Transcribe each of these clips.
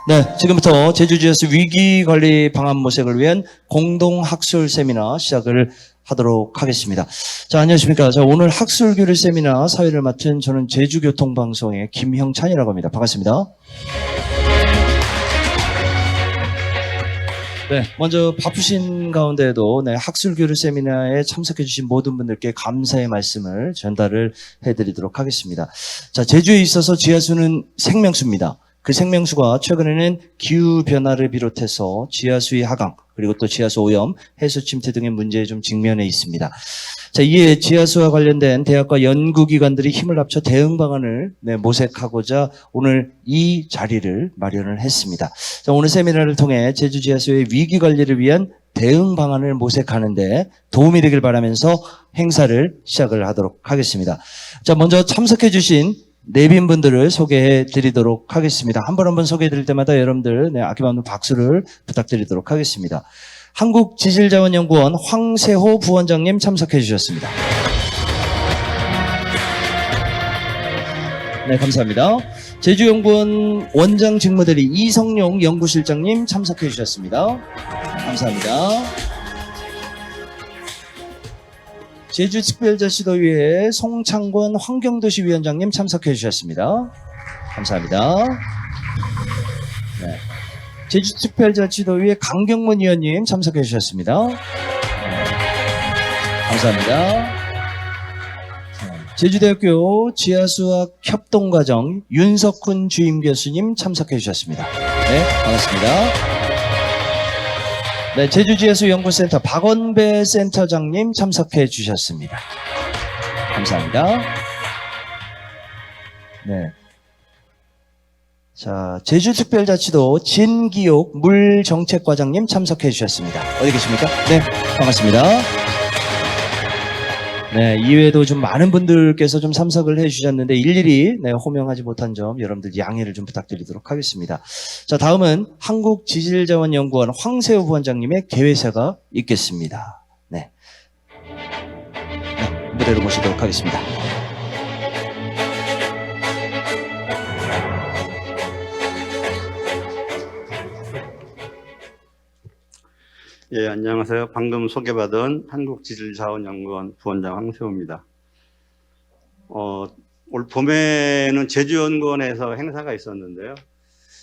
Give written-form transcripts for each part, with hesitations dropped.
네, 지금부터 제주지하수 위기관리 방안 모색을 위한 공동학술 세미나 시작을 하도록 하겠습니다. 자, 안녕하십니까. 자, 오늘 학술교류 세미나 사회를 맡은 저는 제주교통방송의 김형찬이라고 합니다. 반갑습니다. 네, 먼저 바쁘신 가운데에도 학술교류 세미나에 참석해주신 모든 분들께 감사의 말씀을 전달을 해드리도록 하겠습니다. 자, 제주에 있어서 지하수는 생명수입니다. 그 생명수가 최근에는 기후변화를 비롯해서 지하수의 하강, 그리고 또 지하수 오염, 해수 침체 등의 문제에 좀 직면해 있습니다. 자, 이에 지하수와 관련된 대학과 연구기관들이 힘을 합쳐 대응 방안을 모색하고자 오늘 이 자리를 마련을 했습니다. 자, 오늘 세미나를 통해 제주 지하수의 위기 관리를 위한 대응 방안을 모색하는데 도움이 되길 바라면서 행사를 시작을 하도록 하겠습니다. 자, 먼저 참석해 주신 내빈분들을 소개해 드리도록 하겠습니다. 한 번 한 번 소개해 드릴 때마다 여러분들 아낌없는 박수를 부탁드리도록 하겠습니다. 한국지질자원연구원 황세호 부원장님 참석해 주셨습니다. 네, 감사합니다. 제주연구원 원장 직무대리 이성용 연구실장님 참석해 주셨습니다. 감사합니다. 제주특별자치도의회 송창권 환경도시위원장님 참석해 주셨습니다. 감사합니다. 네. 제주특별자치도의회 강경문 위원님 참석해 주셨습니다. 네. 감사합니다. 제주대학교 지하수학 협동과정 윤석훈 주임 교수님 참석해 주셨습니다. 네, 반갑습니다. 네, 제주지하수연구센터 박원배 센터장님 참석해 주셨습니다. 감사합니다. 네. 자, 제주특별자치도 진기옥 물정책과장님 참석해 주셨습니다. 어디 계십니까? 네, 반갑습니다. 네, 이외에도 좀 많은 분들께서 좀 참석을 해주셨는데 일일이 호명하지 못한 점 여러분들 양해를 좀 부탁드리도록 하겠습니다. 자, 다음은 한국지질자원연구원 황세호 부원장님의 개회사가 있겠습니다. 네, 무대로 모시도록 하겠습니다. 예, 안녕하세요. 방금 소개받은 한국지질자원연구원 부원장 황세호입니다. 올 봄에는 제주연구원에서 행사가 있었는데요.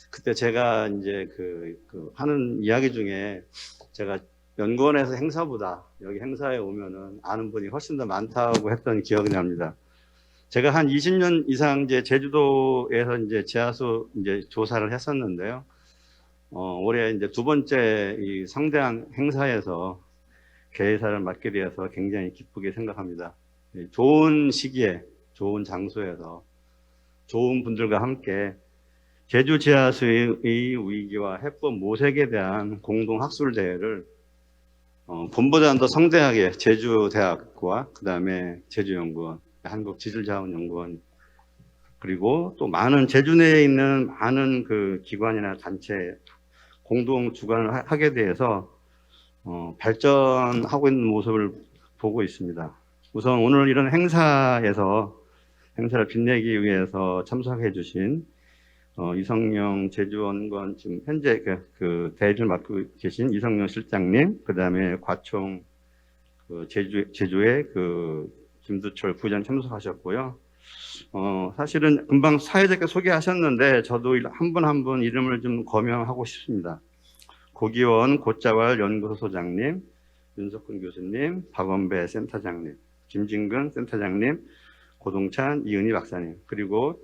그때 제가 이제 하는 이야기 중에 제가 연구원에서 행사보다 여기 행사에 오면은 아는 분이 훨씬 더 많다고 했던 기억이 납니다. 제가 한 20년 이상 이제 제주도에서 이제 지하수 이제 조사를 했었는데요. 올해 이제 두 번째 이 성대한 행사에서 개회사를 맡게 되어서 굉장히 기쁘게 생각합니다. 좋은 시기에, 좋은 장소에서 좋은 분들과 함께 제주 지하수의 위기와 해법 모색에 대한 공동 학술 대회를 봄보다는 더 성대하게 제주대학과 그 다음에 제주연구원, 한국지질자원연구원 그리고 또 많은 제주 내에 있는 많은 그 기관이나 단체 공동 주관을 하게 돼서 발전하고 있는 모습을 보고 있습니다. 우선 오늘 이런 행사에서 행사를 빛내기 위해서 참석해 주신 이성용 제주연구원 지금 현재 그 대리를 맡고 계신 이성용 실장님, 그 다음에 과총 제주의 김두철 부장 참석하셨고요. 사실은 금방 사회자께 소개하셨는데 저도 한 분 한 분 이름을 좀 거명하고 싶습니다. 고기원 고자왈 연구소 소장님, 윤석훈 교수님, 박원배 센터장님, 김진근 센터장님, 고동찬 이은희 박사님, 그리고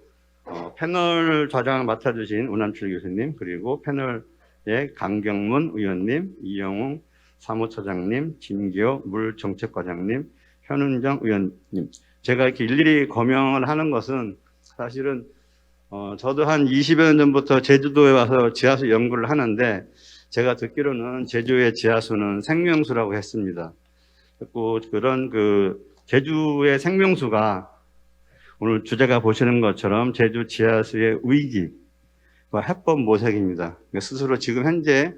패널 좌장을 맡아주신 운암출 교수님, 그리고 패널의 강경문 의원님, 이영웅 사무처장님, 진기호 물정책과장님, 현은정 의원님. 제가 이렇게 일일이 거명을 하는 것은 사실은 저도 한 20여 년 전부터 제주도에 와서 지하수 연구를 하는데 제가 듣기로는 제주의 지하수는 생명수라고 했습니다. 그리고 그런 제주의 생명수가 오늘 주제가 보시는 것처럼 제주 지하수의 위기와 해법 모색입니다. 스스로 지금 현재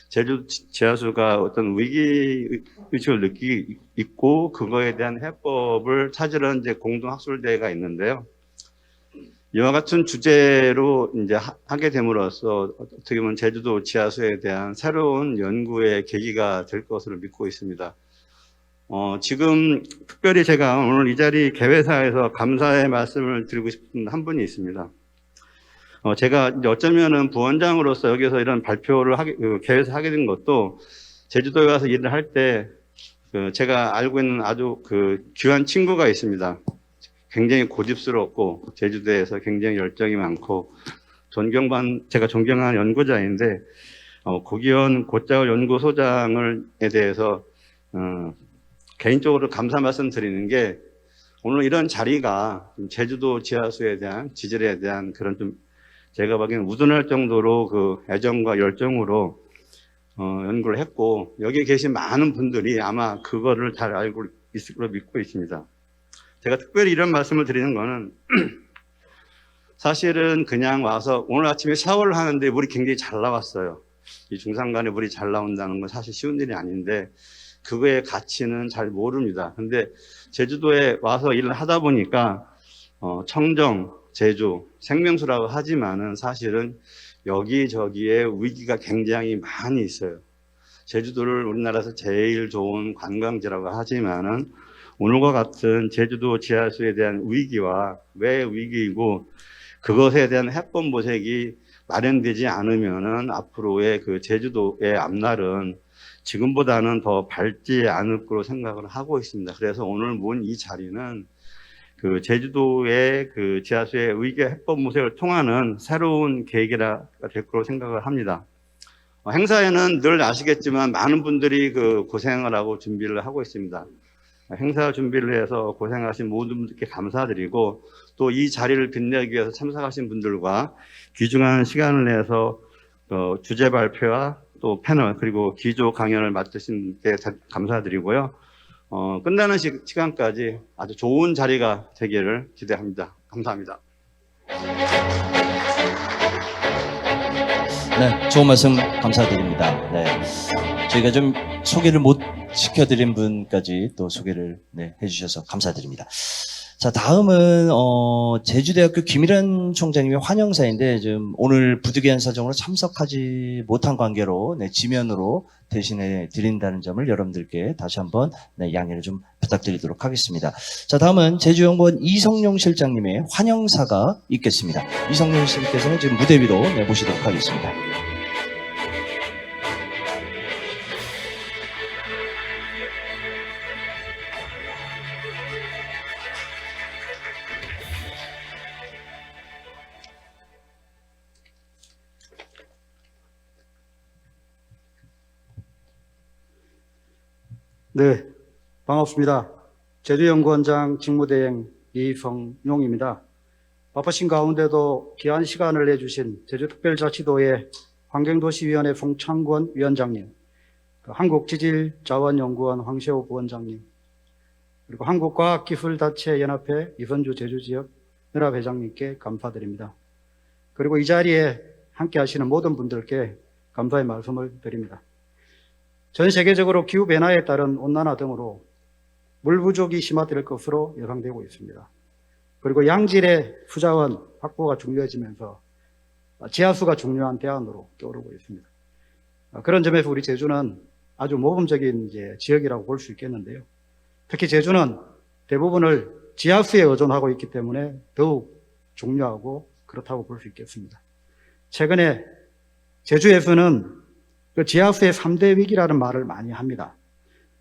제주 지하수가 어떤 위기 의식을 느끼고 있고 그거에 대한 해법을 찾으러 이제 공동 학술대회가 있는데요. 이와 같은 주제로 이제 하게 됨으로써 어떻게 보면 제주도 지하수에 대한 새로운 연구의 계기가 될 것으로 믿고 있습니다. 지금 특별히 제가 오늘 이 자리 개회사에서 감사의 말씀을 드리고 싶은 한 분이 있습니다. 제가 이제 어쩌면은 부원장으로서 여기서 이런 발표를 개회사 하게 된 것도 제주도에 가서 일을 할 때 제가 알고 있는 아주 귀한 친구가 있습니다. 굉장히 고집스럽고 제주도에서 굉장히 열정이 많고 제가 존경하는 연구자인데 고기현 고짜을 연구소장에 대해서 개인적으로 감사 말씀 드리는 게 오늘 이런 자리가 제주도 지하수에 대한 지질에 대한 그런 좀 제가 보기에는 우둔할 정도로 애정과 열정으로 연구를 했고 여기 계신 많은 분들이 아마 그거를 잘 알고 있을 거로 믿고 있습니다. 제가 특별히 이런 말씀을 드리는 거는 사실은 그냥 와서 오늘 아침에 샤워를 하는데 물이 굉장히 잘 나왔어요. 이 중산간에 물이 잘 나온다는 건 사실 쉬운 일이 아닌데 그거의 가치는 잘 모릅니다. 근데 제주도에 와서 일을 하다 보니까 청정, 제주, 생명수라고 하지만은 사실은 여기저기에 위기가 굉장히 많이 있어요. 제주도를 우리나라에서 제일 좋은 관광지라고 하지만은 오늘과 같은 제주도 지하수에 대한 위기와 왜 위기이고 그것에 대한 해법 모색이 마련되지 않으면은 앞으로의 제주도의 앞날은 지금보다는 더 밝지 않을 거로 생각을 하고 있습니다. 그래서 오늘 모인 이 자리는 제주도의 지하수의 위기 해법 모색을 통하는 새로운 계기가 될 거로 생각을 합니다. 행사에는 늘 아시겠지만 많은 분들이 고생을 하고 준비를 하고 있습니다. 행사 준비를 해서 고생하신 모든 분들께 감사드리고 또 이 자리를 빛내기 위해서 참석하신 분들과 귀중한 시간을 내서 주제 발표와 또 패널 그리고 기조 강연을 맡으신 분께 감사드리고요. 끝나는 시간까지 아주 좋은 자리가 되기를 기대합니다. 감사합니다. 네, 좋은 말씀 감사드립니다. 네, 저희가 좀 소개를 못 시켜드린 분까지 또 소개를 해주셔서 감사드립니다. 자, 다음은 제주대학교 김일환 총장님의 환영사인데 지금 오늘 부득이한 사정으로 참석하지 못한 관계로 지면으로 대신해 드린다는 점을 여러분들께 다시 한번 양해를 좀 부탁드리도록 하겠습니다. 자, 다음은 제주연구원 이성용 실장님의 환영사가 있겠습니다. 이성용 실장님께서는 지금 무대 위로 모시도록 하겠습니다. 네, 반갑습니다. 제주연구원장 직무대행 이성용입니다. 바쁘신 가운데도 귀한 시간을 내주신 제주특별자치도의 환경도시위원회 송창권 위원장님, 한국지질자원연구원 황세호 부원장님, 그리고 한국과학기술단체연합회 이선주 제주지역 연합회장님께 감사드립니다. 그리고 이 자리에 함께 하시는 모든 분들께 감사의 말씀을 드립니다. 전 세계적으로 기후변화에 따른 온난화 등으로 물 부족이 심화될 것으로 예상되고 있습니다. 그리고 양질의 수자원 확보가 중요해지면서 지하수가 중요한 대안으로 떠오르고 있습니다. 그런 점에서 우리 제주는 아주 모범적인 지역이라고 볼 수 있겠는데요. 특히 제주는 대부분을 지하수에 의존하고 있기 때문에 더욱 중요하고 그렇다고 볼 수 있겠습니다. 최근에 제주에서는 지하수의 3대 위기라는 말을 많이 합니다.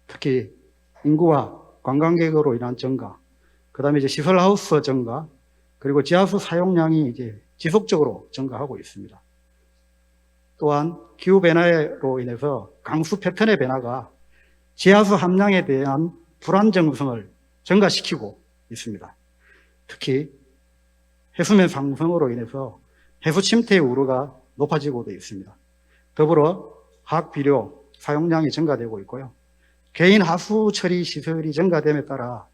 특히 인구와 관광객으로 인한 증가, 그 다음에 시설하우스 증가, 그리고 지하수 사용량이 지속적으로 증가하고 있습니다. 또한 기후변화로 인해서 강수 패턴의 변화가 지하수 함량에 대한 불안정성을 증가시키고 있습니다. 특히 해수면 상승으로 인해서 해수 침태의 우려가 높아지고도 있습니다. 더불어 화학비료 사용량이 증가되고 있고요. 개인 하수 처리 시설이 증가됨에 따라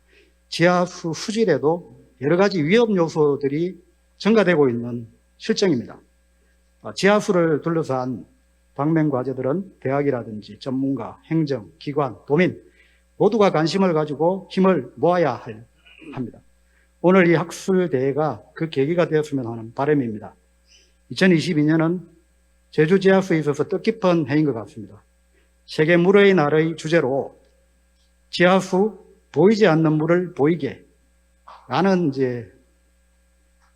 지하수 수질에도 여러 가지 위험 요소들이 증가되고 있는 실정입니다. 지하수를 둘러싼 방면 과제들은 대학이라든지 전문가, 행정, 기관, 도민 모두가 관심을 가지고 힘을 모아야 합니다. 오늘 이 학술대회가 그 계기가 되었으면 하는 바람입니다. 2022년은 제주 지하수에 있어서 뜻깊은 해인 것 같습니다. 세계 물의 날의 주제로 지하수 보이지 않는 물을 보이게 라는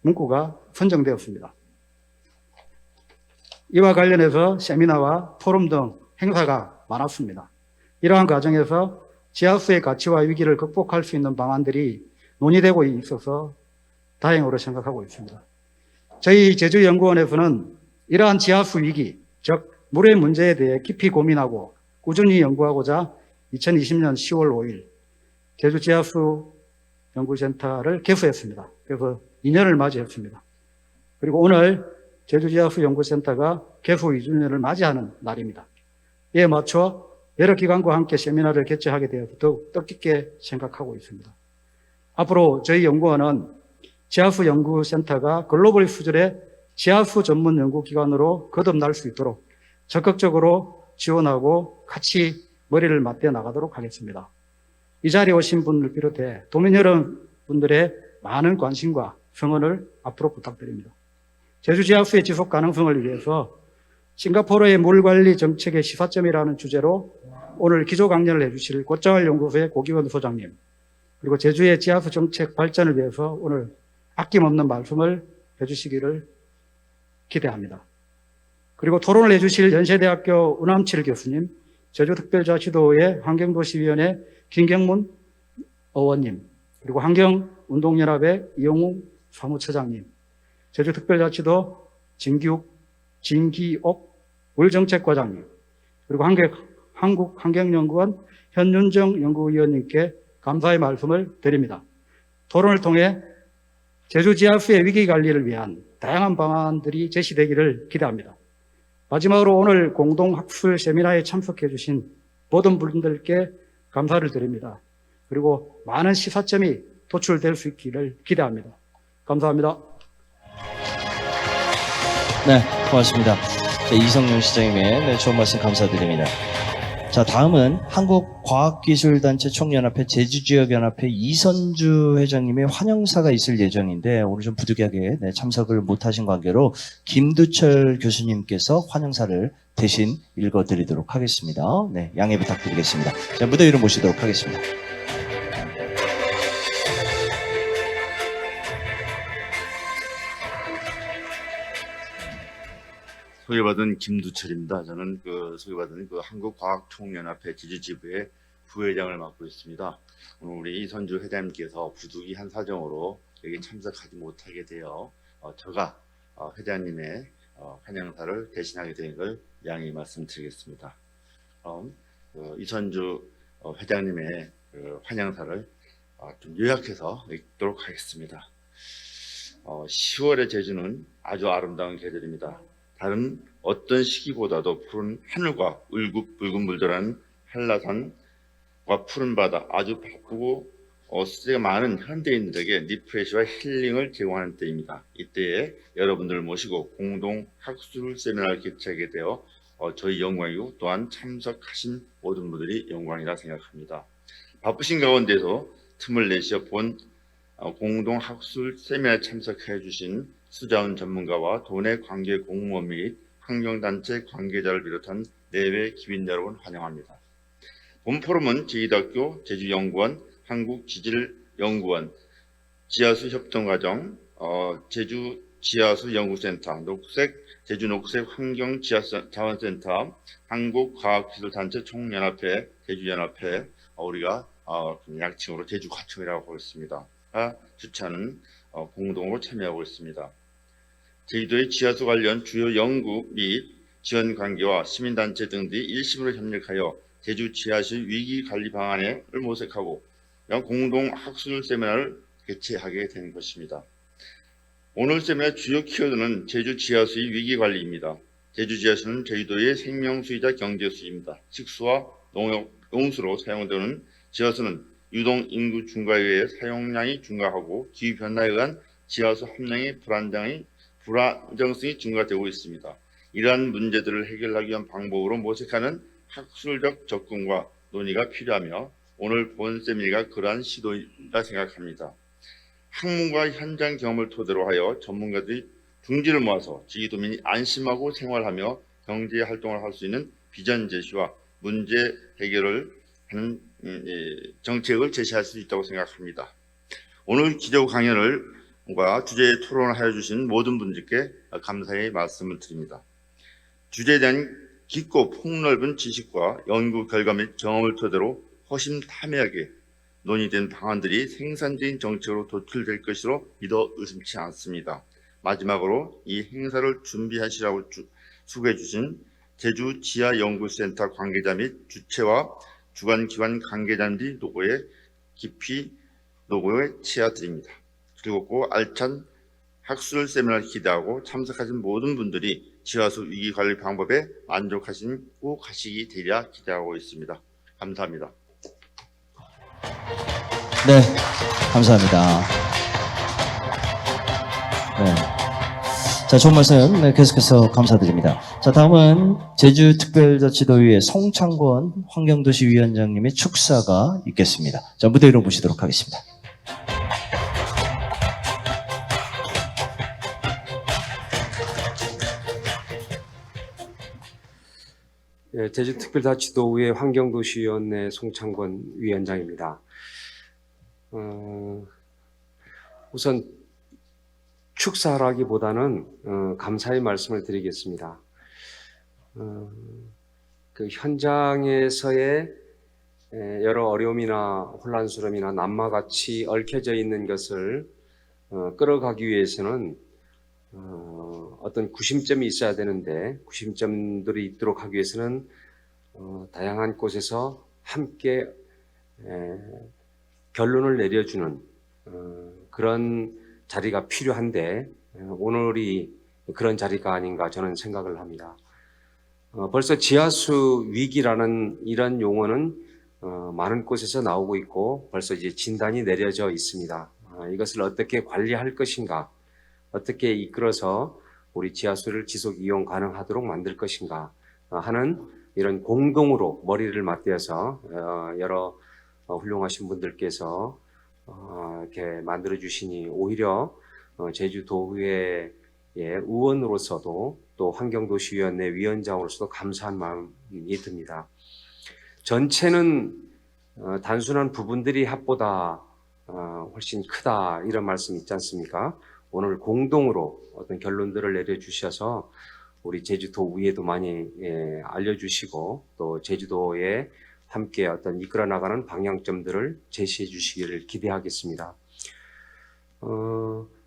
문구가 선정되었습니다. 이와 관련해서 세미나와 포럼 등 행사가 많았습니다. 이러한 과정에서 지하수의 가치와 위기를 극복할 수 있는 방안들이 논의되고 있어서 다행으로 생각하고 있습니다. 저희 제주연구원에서는 이러한 지하수 위기, 즉 물의 문제에 대해 깊이 고민하고 꾸준히 연구하고자 2020년 10월 5일 제주 지하수 연구센터를 개소했습니다. 그래서 2년을 맞이했습니다. 그리고 오늘 제주 지하수 연구센터가 개소 2주년을 맞이하는 날입니다. 이에 맞춰 여러 기관과 함께 세미나를 개최하게 되어서 더욱 뜻깊게 생각하고 있습니다. 앞으로 저희 연구원은 지하수 연구센터가 글로벌 수준의 지하수 전문 연구기관으로 거듭날 수 있도록 적극적으로 지원하고 같이 머리를 맞대 나가도록 하겠습니다. 이 자리에 오신 분을 비롯해 도민 여러분들의 많은 관심과 성원을 앞으로 부탁드립니다. 제주 지하수의 지속 가능성을 위해서 싱가포르의 물관리 정책의 시사점이라는 주제로 오늘 기조 강연을 해주실 꽃자월 연구소의 고기원 소장님, 그리고 제주의 지하수 정책 발전을 위해서 오늘 아낌없는 말씀을 해주시기를 기대합니다. 그리고 토론을 해주실 연세대학교 은암칠 교수님, 제주특별자치도의 환경도시위원회 김경문 의원님, 그리고 환경운동연합의 이용우 사무처장님, 제주특별자치도 진기옥 물정책과장님, 그리고 한국환경연구원 현윤정 연구위원님께 감사의 말씀을 드립니다. 토론을 통해 제주 지하수의 위기 관리를 위한 다양한 방안들이 제시되기를 기대합니다. 마지막으로 오늘 공동학술 세미나에 참석해 주신 모든 분들께 감사를 드립니다. 그리고 많은 시사점이 도출될 수 있기를 기대합니다. 감사합니다. 네, 고맙습니다. 자, 이성용 시장님의 좋은 말씀 감사드립니다. 자, 다음은 한국과학기술단체 총연합회 제주지역연합회 이선주 회장님의 환영사가 있을 예정인데 오늘 좀 부득이하게 참석을 못하신 관계로 김두철 교수님께서 환영사를 대신 읽어드리도록 하겠습니다. 네, 양해 부탁드리겠습니다. 자, 무대 위로 모시도록 하겠습니다. 소개받은 김두철입니다. 저는 소개받은 한국과학총연합회 제주지부의 부회장을 맡고 있습니다. 오늘 우리 이선주 회장님께서 부득이한 사정으로 여기 참석하지 못하게 되어 제가 회장님의 환영사를 대신하게 된 걸 양해 말씀드리겠습니다. 그럼 이선주 회장님의 환영사를 좀 요약해서 읽도록 하겠습니다. 10월의 제주는 아주 아름다운 계절입니다. 다른 어떤 시기보다도 푸른 하늘과 울긋불긋 한라산과 푸른 바다, 아주 바쁘고 쓰레기가 많은 현대인들에게 리프레시와 힐링을 제공하는 때입니다. 이때에 여러분들을 모시고 공동 학술 세미나를 개최하게 되어 저희 영광이고 또한 참석하신 모든 분들이 영광이라 생각합니다. 바쁘신 가운데서 틈을 내셔 본 공동 학술 세미나에 참석해 주신 수자원 전문가와 도내 관계 공무원 및 환경단체 관계자를 비롯한 내외 기빈 여러분 환영합니다. 본 포럼은 제2대학교 제주연구원, 한국지질연구원, 지하수협동과정, 제주지하수연구센터, 제주녹색환경지하자원센터, 한국과학기술단체 총연합회, 제주연합회, 우리가 약칭으로 제주과총이라고 하고 있습니다. 주최하는 공동으로 참여하고 있습니다. 제주도의 지하수 관련 주요 연구 및 지원 관계와 시민단체 등들이 일심으로 협력하여 제주 지하수 위기 관리 방안을 모색하고 공동 학술 세미나를 개최하게 된 것입니다. 오늘 세미나 주요 키워드는 제주 지하수의 위기 관리입니다. 제주 지하수는 제주도의 생명수이자 경제수입니다. 식수와 농수로 사용되는 지하수는 유동 인구 증가에 의해 사용량이 증가하고 기후 변화에 의한 지하수 함량의 불안정성이 증가되고 있습니다. 이러한 문제들을 해결하기 위한 방법으로 모색하는 학술적 접근과 논의가 필요하며 오늘 본 세미나가 그러한 시도이라 생각합니다. 학문과 현장 경험을 토대로 하여 전문가들이 둥지를 모아서 지구도민이 안심하고 생활하며 경제 활동을 할 수 있는 비전 제시와 문제 해결을 하는 정책을 제시할 수 있다고 생각합니다. 오늘 기조 강연과 주제 토론을 하여 주신 모든 분들께 감사의 말씀을 드립니다. 주제에 대한 깊고 폭넓은 지식과 연구 결과 및 경험을 토대로 허심탄회하게 논의된 방안들이 생산적인 정책으로 도출될 것으로 믿어 의심치 않습니다. 마지막으로 이 행사를 준비하시라고 수고해 주신 제주지하연구센터 관계자 및 주체와 주관기관 관계자들이 노고에 치하드립니다. 즐겁고 알찬 학술 세미나를 기대하고 참석하신 모든 분들이 지하수 위기 관리 방법에 만족하시고 가시기 되리라 기대하고 있습니다. 감사합니다. 네, 감사합니다. 네. 자, 좋은 말씀 계속해서 감사드립니다. 자, 다음은 제주특별자치도의회 송창권 환경도시위원장님의 축사가 있겠습니다. 자, 무대 위로 모시도록 하겠습니다. 예, 제주특별자치도의회 환경도시위원회 송창권 위원장입니다. 우선 축사라기보다는 감사의 말씀을 드리겠습니다. 그 현장에서의 여러 어려움이나 혼란스러움이나 난마같이 얽혀져 있는 것을 끌어가기 위해서는 어떤 구심점이 있어야 되는데 구심점들이 있도록 하기 위해서는 다양한 곳에서 함께 결론을 내려주는 그런 자리가 필요한데 오늘이 그런 자리가 아닌가 저는 생각을 합니다. 벌써 지하수 위기라는 이런 용어는 많은 곳에서 나오고 있고 벌써 이제 진단이 내려져 있습니다. 이것을 어떻게 관리할 것인가, 어떻게 이끌어서 우리 지하수를 지속 이용 가능하도록 만들 것인가 하는 이런 공동으로 머리를 맞대어서 여러 훌륭하신 분들께서 이렇게 만들어 주시니 오히려 제주도의회 의원으로서도 또 환경도시위원회 위원장으로서도 감사한 마음이 듭니다. 전체는 단순한 부분들이 합보다 훨씬 크다 이런 말씀 있지 않습니까? 오늘 공동으로 어떤 결론들을 내려주셔서 우리 제주도의회도 많이 알려주시고 또 제주도에 함께 어떤 이끌어 나가는 방향점들을 제시해 주시기를 기대하겠습니다.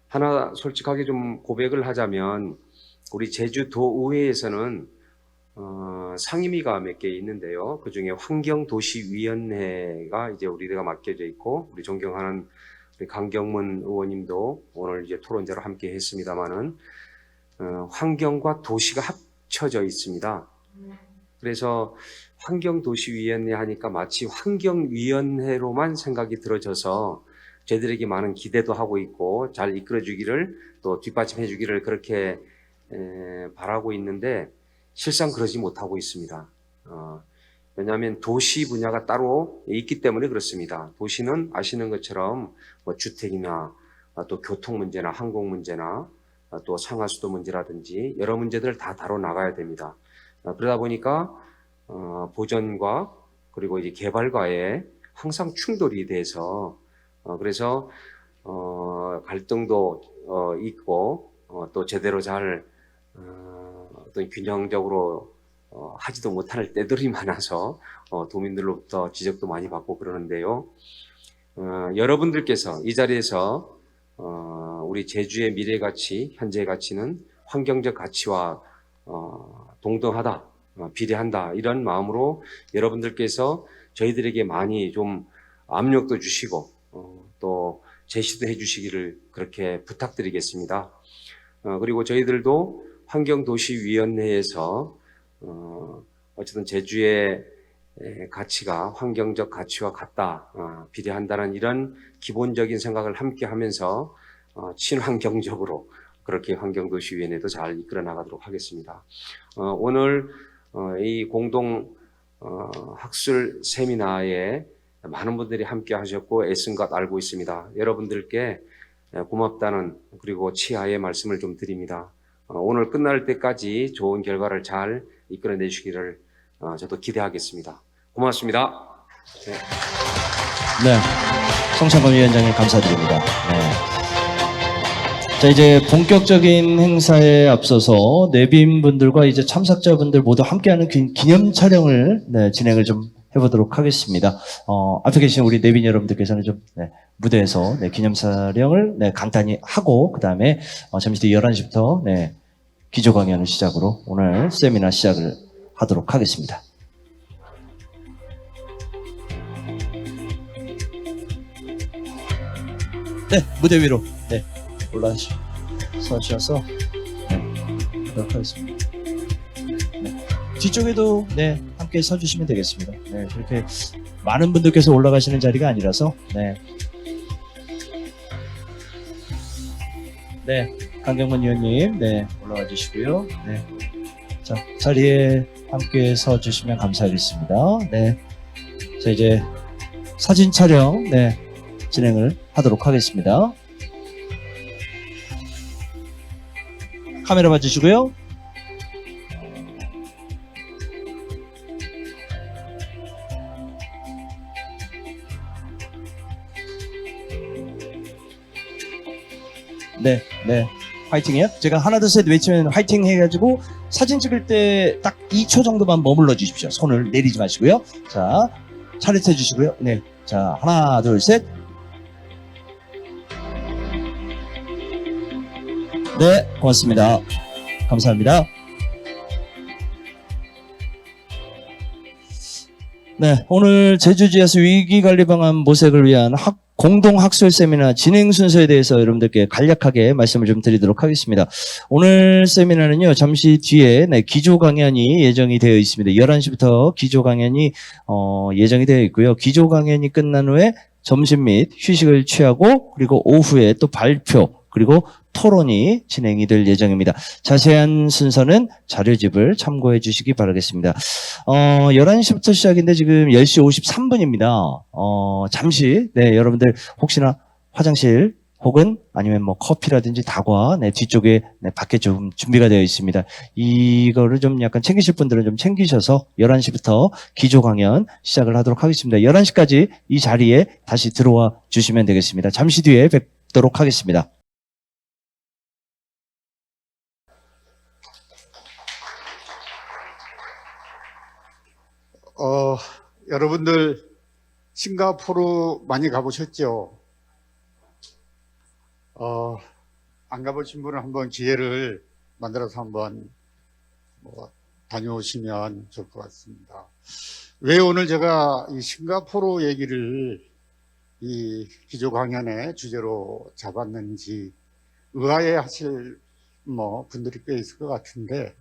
하나 솔직하게 좀 고백을 하자면 우리 제주도의회에서는 상임위가 몇 개 있는데요. 그 중에 환경도시위원회가 이제 우리가 맡겨져 있고 우리 존경하는 우리 강경문 의원님도 오늘 이제 토론자로 함께 했습니다만은 환경과 도시가 합쳐져 있습니다. 그래서 환경도시위원회 하니까 마치 환경위원회로만 생각이 들어져서 저희들에게 많은 기대도 하고 있고 잘 이끌어주기를 또 뒷받침해주기를 그렇게 바라고 있는데 실상 그러지 못하고 있습니다. 왜냐하면 도시 분야가 따로 있기 때문에 그렇습니다. 도시는 아시는 것처럼 뭐 주택이나 또 교통 문제나 항공 문제나 또 상하수도 문제라든지 여러 문제들을 다 다뤄 나가야 됩니다. 그러다 보니까 보전과 그리고 이제 개발과의 항상 충돌이 돼서 그래서 갈등도 있고 또 제대로 잘 어떤 균형적으로 하지도 못할 때들이 많아서 도민들로부터 지적도 많이 받고 그러는데요. 여러분들께서 이 자리에서 우리 제주의 미래 가치, 현재 가치는 환경적 가치와 동등하다, 비례한다 이런 마음으로 여러분들께서 저희들에게 많이 좀 압력도 주시고 또 제시도 해주시기를 그렇게 부탁드리겠습니다. 그리고 저희들도 환경도시위원회에서 어쨌든 제주의 가치가 환경적 가치와 같다, 비례한다는 이런 기본적인 생각을 함께 하면서 친환경적으로 그렇게 환경도시위원회도 잘 이끌어 나가도록 하겠습니다. 오늘 이 공동 학술 세미나에 많은 분들이 함께 하셨고 애쓴 것 알고 있습니다. 여러분들께 고맙다는 그리고 치하의 말씀을 좀 드립니다. 오늘 끝날 때까지 좋은 결과를 잘 이끌어내 주시기를 저도 기대하겠습니다. 고맙습니다. 네. 네. 송창건 위원장님 감사드립니다. 네. 자, 이제 본격적인 행사에 앞서서 내빈분들과 이제 참석자분들 모두 함께하는 기념 촬영을 진행을 좀 해보도록 하겠습니다. 앞에 계신 우리 내빈 여러분들께서는 좀 무대에서 기념 촬영을 간단히 하고 그 다음에 잠시 뒤 11시부터 기조 강연을 시작으로 오늘 세미나 시작을 하도록 하겠습니다. 네, 무대 위로 올라서셔서 하도록 하겠습니다. 뒤쪽에도 함께 서주시면 되겠습니다. 그렇게 많은 분들께서 올라가시는 자리가 아니라서 강경문 의원님 올라와 주시고요. 자, 자리에 함께 서주시면 감사하겠습니다. 자, 이제 사진 촬영 진행을 하도록 하겠습니다. 카메라 봐주시고요. 화이팅이요? 제가 하나 둘 셋 외치면 화이팅 해가지고 사진 찍을 때 딱 2초 정도만 머물러 주십시오. 손을 내리지 마시고요. 자, 차렷해 주시고요. 자, 하나 둘 셋. 고맙습니다. 감사합니다. 오늘 제주지하수 위기관리 방안 모색을 위한 공동학술 세미나 진행 순서에 대해서 여러분들께 간략하게 말씀을 좀 드리도록 하겠습니다. 오늘 세미나는요, 잠시 뒤에 기조 강연이 예정이 되어 있습니다. 11시부터 기조 강연이 예정이 되어 있고요. 기조 강연이 끝난 후에 점심 및 휴식을 취하고 그리고 오후에 또 발표 그리고 토론이 진행이 될 예정입니다. 자세한 순서는 자료집을 참고해 주시기 바라겠습니다. 11시부터 시작인데 지금 10시 53분입니다. 잠시 여러분들 혹시나 화장실 혹은 아니면 뭐 커피라든지 다과 뒤쪽에 밖에 좀 준비가 되어 있습니다. 이거를 좀 약간 챙기실 분들은 좀 챙기셔서 11시부터 기조 강연 시작을 하도록 하겠습니다. 11시까지 이 자리에 다시 들어와 주시면 되겠습니다. 잠시 뒤에 뵙도록 하겠습니다. 여러분들 싱가포르 많이 가보셨죠? 안 가보신 분은 한번 기회를 만들어서 한번 다녀오시면 좋을 것 같습니다. 왜 오늘 제가 이 싱가포르 얘기를 이 기조 강연의 주제로 잡았는지 의아해 하실 분들이 꽤 있을 것 같은데,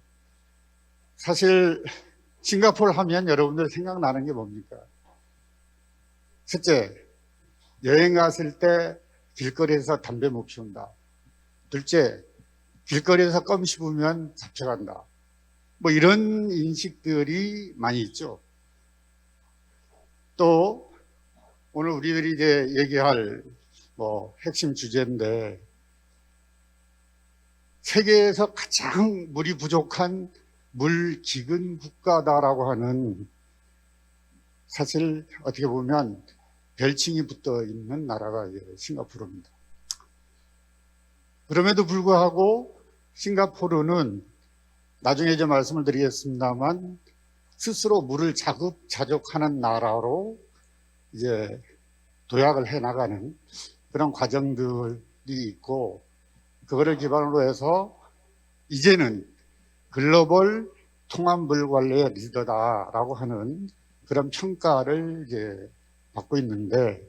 사실 싱가포르 하면 여러분들 생각나는 게 뭡니까? 첫째, 여행 갔을 때 길거리에서 담배 못 피운다. 둘째, 길거리에서 껌 씹으면 잡혀간다. 이런 인식들이 많이 있죠. 또 오늘 우리들이 이제 얘기할 핵심 주제인데, 세계에서 가장 물이 부족한 물 기근 국가다라고 하는, 사실 어떻게 보면 별칭이 붙어 있는 나라가 싱가포르입니다. 그럼에도 불구하고 싱가포르는 나중에 이제 말씀을 드리겠습니다만 스스로 물을 자급자족하는 나라로 이제 도약을 해 나가는 그런 과정들이 있고, 그거를 기반으로 해서 이제는 글로벌 통합물 관리의 리더다라고 하는 그런 평가를 이제 받고 있는데,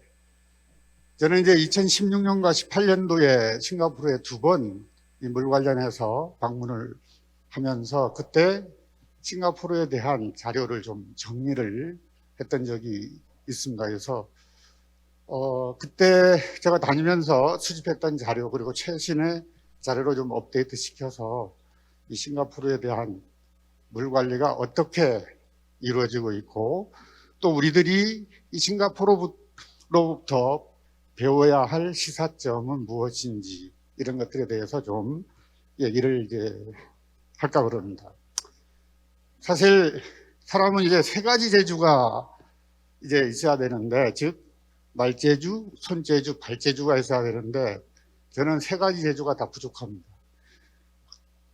저는 이제 2016년과 18년도에 싱가포르에 2번 이 물 관련해서 방문을 하면서 그때 싱가포르에 대한 자료를 좀 정리를 했던 적이 있습니다. 그래서 그때 제가 다니면서 수집했던 자료 그리고 최신의 자료로 좀 업데이트 시켜서 이 싱가포르에 대한 물 관리가 어떻게 이루어지고 있고, 또 우리들이 이 싱가포르로부터 배워야 할 시사점은 무엇인지 이런 것들에 대해서 좀 얘기를 이제 할까 그럽니다. 사실 사람은 이제 세 가지 재주가 이제 있어야 되는데, 즉 말재주, 손재주, 발재주가 있어야 되는데 저는 세 가지 재주가 다 부족합니다.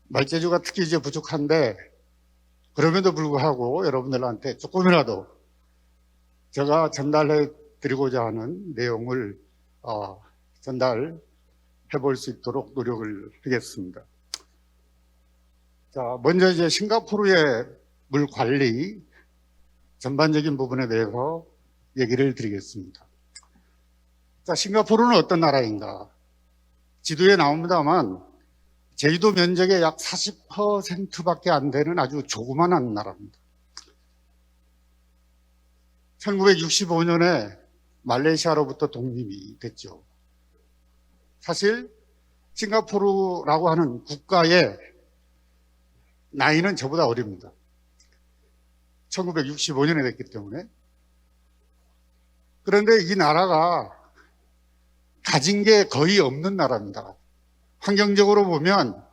말재주가 특히 이제 부족한데, 그럼에도 불구하고 여러분들한테 조금이라도 제가 전달해 드리고자 하는 내용을 전달해 볼 수 있도록 노력을 하겠습니다. 자, 먼저 이제 싱가포르의 물 관리 전반적인 부분에 대해서 얘기를 드리겠습니다. 자, 싱가포르는 어떤 나라인가? 지도에 나옵니다만 제주도 면적의 약 40%밖에 안 되는 아주 조그만한 나라입니다. 1965년에 말레이시아로부터 독립이 됐죠. 사실 싱가포르라고 하는 국가의 나이는 저보다 어립니다. 1965년에 됐기 때문에. 그런데 이 나라가 가진 게 거의 없는 나라입니다. 환경적으로 보면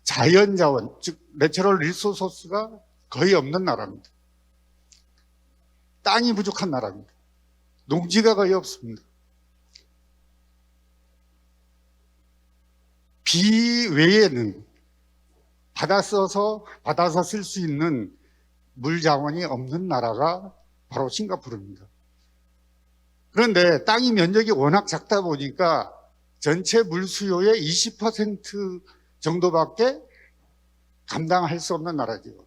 자연자원, 즉 내추럴 리소스가 거의 없는 나라입니다. 땅이 부족한 나라입니다. 농지가 거의 없습니다. 비 외에는 받아서 쓸 수 있는 물 자원이 없는 나라가 바로 싱가포르입니다. 그런데 땅이 면적이 워낙 작다 보니까 전체 물 수요의 20% 정도밖에 감당할 수 없는 나라죠.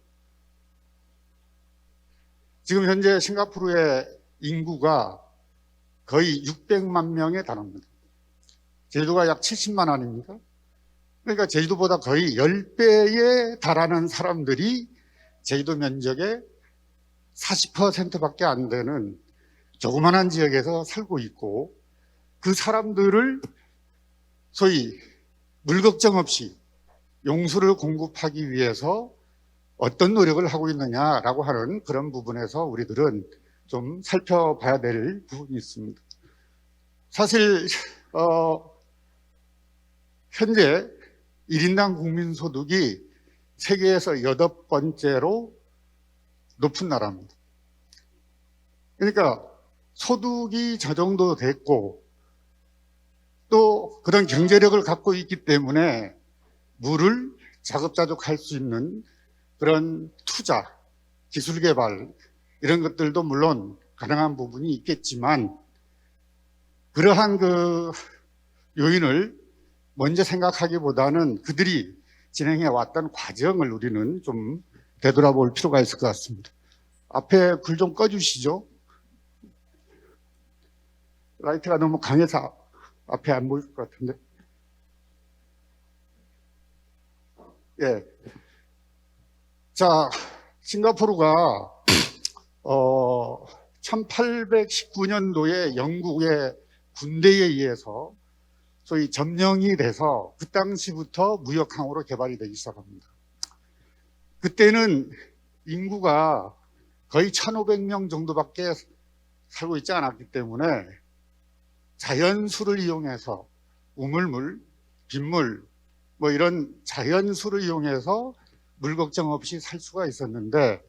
지금 현재 싱가포르의 인구가 거의 600만 명에 달합니다. 제주도가 약 70만 아닙니까? 그러니까 제주도보다 거의 10배에 달하는 사람들이 제주도 면적의 40%밖에 안 되는 조그만한 지역에서 살고 있고, 그 사람들을 소위 물 걱정 없이 용수를 공급하기 위해서 어떤 노력을 하고 있느냐라고 하는 그런 부분에서 우리들은 좀 살펴봐야 될 부분이 있습니다. 사실 현재 1인당 국민소득이 세계에서 8번째로 높은 나라입니다. 그러니까 소득이 저 정도 됐고 또 그런 경제력을 갖고 있기 때문에 물을 자급자족할 수 있는 그런 투자, 기술 개발 이런 것들도 물론 가능한 부분이 있겠지만, 그러한 그 요인을 먼저 생각하기보다는 그들이 진행해 왔던 과정을 우리는 좀 되돌아볼 필요가 있을 것 같습니다. 앞에 불 좀 꺼주시죠. 라이트가 너무 강해서 앞에 안 보일 것 같은데. 예. 자, 싱가포르가 1819년도에 영국의 군대에 의해서 소위 점령이 돼서 그 당시부터 무역항으로 개발이 되기 시작합니다. 그때는 인구가 거의 1,500명 정도밖에 살고 있지 않았기 때문에 자연수를 이용해서 우물물, 빗물 뭐 이런 자연수를 이용해서 물 걱정 없이 살 수가 있었는데,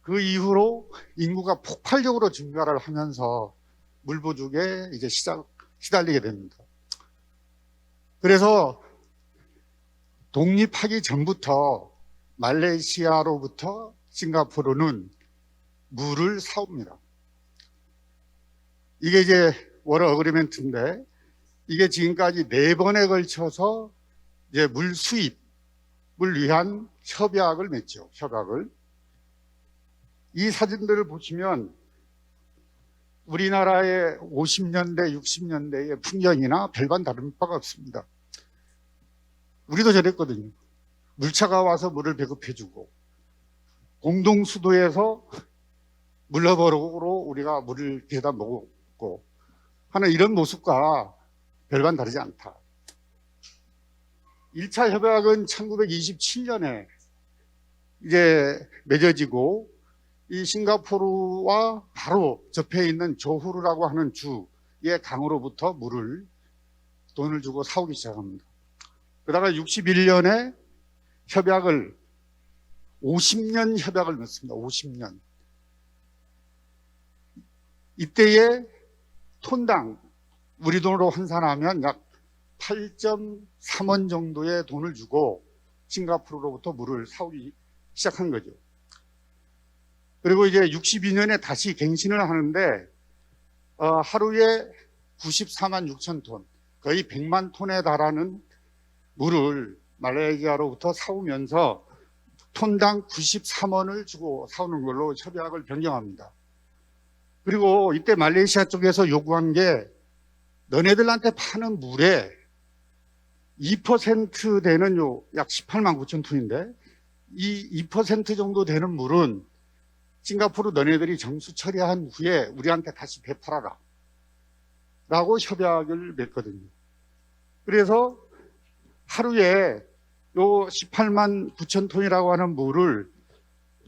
그 이후로 인구가 폭발적으로 증가를 하면서 물 부족에 이제 시달리게 됩니다. 그래서 독립하기 전부터 말레이시아로부터 싱가포르는 물을 사옵니다. 이게 이제 워러 어그리멘트인데, 이게 지금까지 4번에 걸쳐서 이제 물 수입을 위한 협약을 맺죠. 협약을. 이 사진들을 보시면 우리나라의 50년대, 60년대의 풍경이나 별반 다른 바가 없습니다. 우리도 저랬거든요. 물차가 와서 물을 배급해주고, 공동수도에서 물러버럭으로 우리가 물을 기어다 먹고 하는 이런 모습과 별반 다르지 않다. 1차 협약은 1927년에 이제 맺어지고, 이 싱가포르와 바로 접해 있는 조후르라고 하는 주, 강으로부터 물을 돈을 주고 사오기 시작합니다. 그러다가 61년에 협약을 50년 협약을 맺습니다. 50년. 이때에 톤당 우리 돈으로 환산하면 약 8.3원 정도의 돈을 주고 싱가포르로부터 물을 사오기 시작한 거죠. 그리고 이제 62년에 다시 갱신을 하는데 하루에 94만 6천 톤, 거의 100만 톤에 달하는 물을 말레이시아로부터 사오면서 톤당 93원을 주고 사오는 걸로 협약을 변경합니다. 그리고 이때 말레이시아 쪽에서 요구한 게 너네들한테 파는 물에 2% 되는 약 18만 9천 톤인데 이 2% 정도 되는 물은 싱가포르 너네들이 정수 처리한 후에 우리한테 다시 되팔아라 라고 협약을 맺거든요. 그래서 하루에 요 18만 9천 톤이라고 하는 물을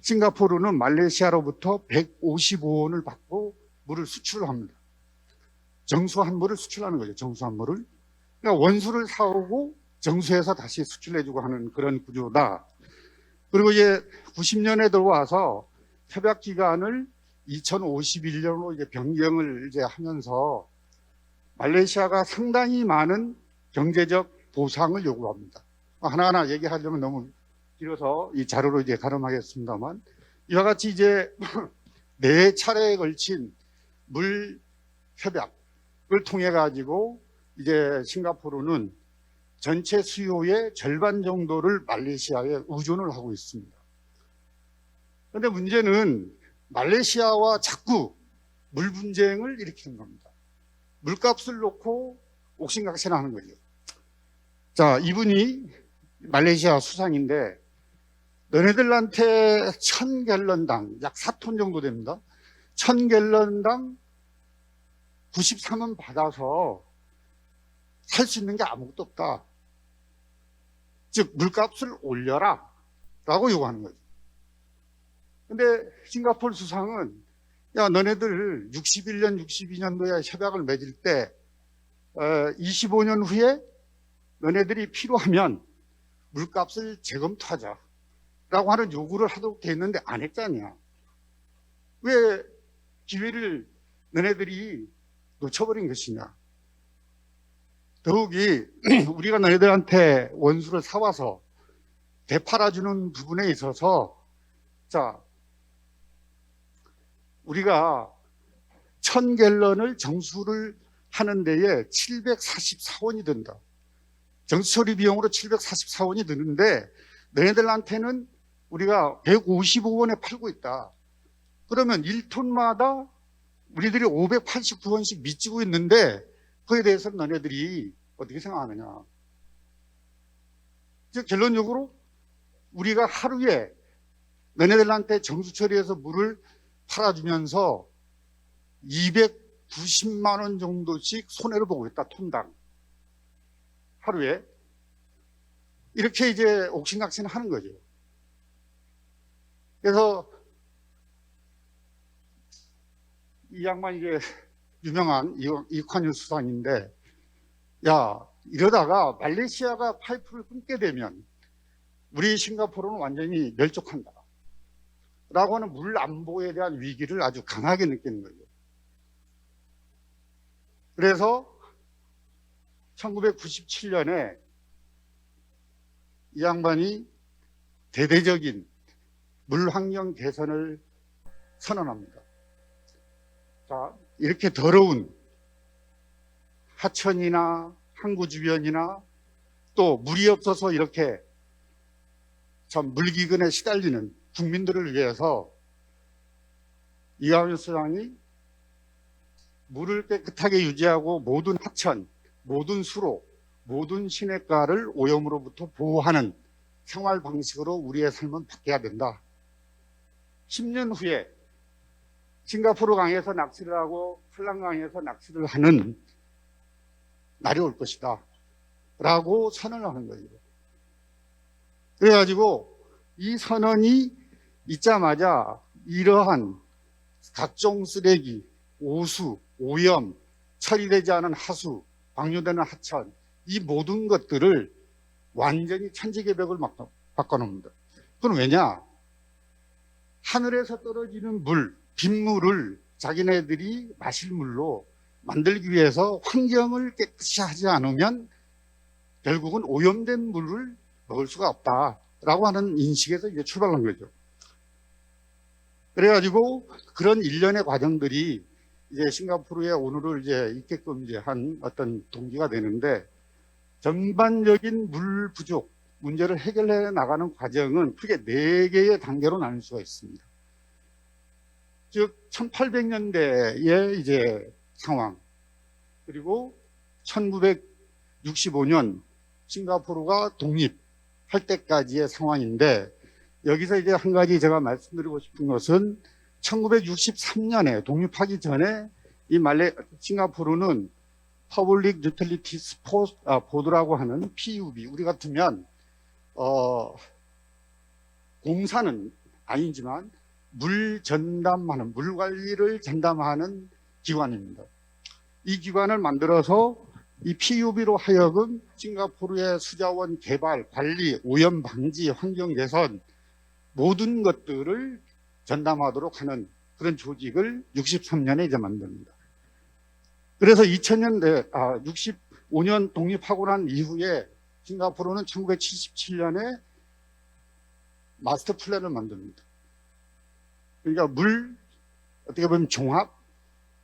싱가포르는 말레이시아로부터 155원을 받고 물을 수출합니다. 정수한 물을 수출하는 거죠. 정수한 물을. 그러니까 원수를 사오고 정수해서 다시 수출해주고 하는 그런 구조다. 그리고 이제 90년에 들어와서 협약 기간을 2051년으로 이제 변경을 이제 하면서 말레이시아가 상당히 많은 경제적 보상을 요구합니다. 하나하나 얘기하려면 너무 길어서 이 자료로 이제 가름하겠습니다만, 이와 같이 이제 4차례에 걸친 물 협약을 통해 가지고 이제 싱가포르는 전체 수요의 절반 정도를 말레이시아에 의존을 하고 있습니다. 그런데 문제는 말레이시아와 자꾸 물 분쟁을 일으키는 겁니다. 물값을 놓고 옥신각신하는 거죠. 자, 이분이 말레이시아 수상인데 너네들한테 1000갤런당 약 4톤 정도 됩니다. 1000갤런당 93원 받아서 살 수 있는 게 아무것도 없다. 즉 물값을 올려라 라고 요구하는 거죠. 근데 싱가포르 수상은 야 너네들 61년 62년도에 협약을 맺을 때 25년 후에 너네들이 필요하면 물값을 재검토하자 라고 하는 요구를 하도록 돼 있는데 안 했잖냐. 왜 기회를 너네들이 놓쳐버린 것이냐. 더욱이 우리가 너희들한테 원수를 사와서 되팔아주는 부분에 있어서 자 우리가 1000갤런을 정수를 하는 데에 744원이 든다. 정수처리 비용으로 744원이 드는데 너희들한테는 우리가 155원에 팔고 있다. 그러면 1톤마다 우리들이 589원씩 미치고 있는데 그에 대해서는 너네들이 어떻게 생각하느냐. 즉 결론적으로 우리가 하루에 너네들한테 정수 처리해서 물을 팔아주면서 290만 원 정도씩 손해를 보고 있다. 톤당. 하루에. 이렇게 이제 옥신각신 하는 거죠. 그래서 이 양반이 이제 유명한 이관유 수상인데, 야, 이러다가 말레이시아가 파이프를 끊게 되면 우리 싱가포르는 완전히 멸족한다. 라고 하는 물 안보에 대한 위기를 아주 강하게 느끼는 거죠. 그래서 1997년에 이 양반이 대대적인 물환경 개선을 선언합니다. 자, 이렇게 더러운 하천이나 항구 주변이나 또 물이 없어서 이렇게 참 물기근에 시달리는 국민들을 위해서 이광유 수장이 물을 깨끗하게 유지하고 모든 하천, 모든 수로, 모든 시냇가를 오염으로부터 보호하는 생활 방식으로 우리의 삶은 바뀌어야 된다. 10년 후에 싱가포르 강에서 낚시를 하고 팔랑강에서 낚시를 하는 날이 올 것이다. 라고 선언을 하는 거예요. 그래가지고 이 선언이 있자마자 이러한 각종 쓰레기, 오수, 오염, 처리되지 않은 하수, 방류되는 하천, 이 모든 것들을 완전히 천지개벽을 바꿔놓습니다. 그건 왜냐? 하늘에서 떨어지는 물, 빗물을 자기네들이 마실 물로 만들기 위해서 환경을 깨끗이 하지 않으면 결국은 오염된 물을 먹을 수가 없다라고 하는 인식에서 이제 출발한 거죠. 그래가지고 그런 일련의 과정들이 이제 싱가포르에 오늘을 이제 있게끔 이제 한 어떤 동기가 되는데, 전반적인 물 부족 문제를 해결해 나가는 과정은 크게 4개의 단계로 나눌 수가 있습니다. 즉 1800년대의 이제 상황, 그리고 1965년 싱가포르가 독립할 때까지의 상황인데, 여기서 이제 한 가지 제가 말씀드리고 싶은 것은 1963년에 독립하기 전에 이 싱가포르는 Public Utilities Board라고 하는 PUB, 우리 같으면 공사는 아니지만 물 전담하는, 물 관리를 전담하는 기관입니다. 이 기관을 만들어서 이 PUB로 하여금 싱가포르의 수자원 개발, 관리, 오염 방지, 환경 개선 모든 것들을 전담하도록 하는 그런 조직을 63년에 이제 만듭니다. 그래서 65년 독립하고 난 이후에 싱가포르는 1977년에 마스터 플랜을 만듭니다. 그러니까 어떻게 보면 종합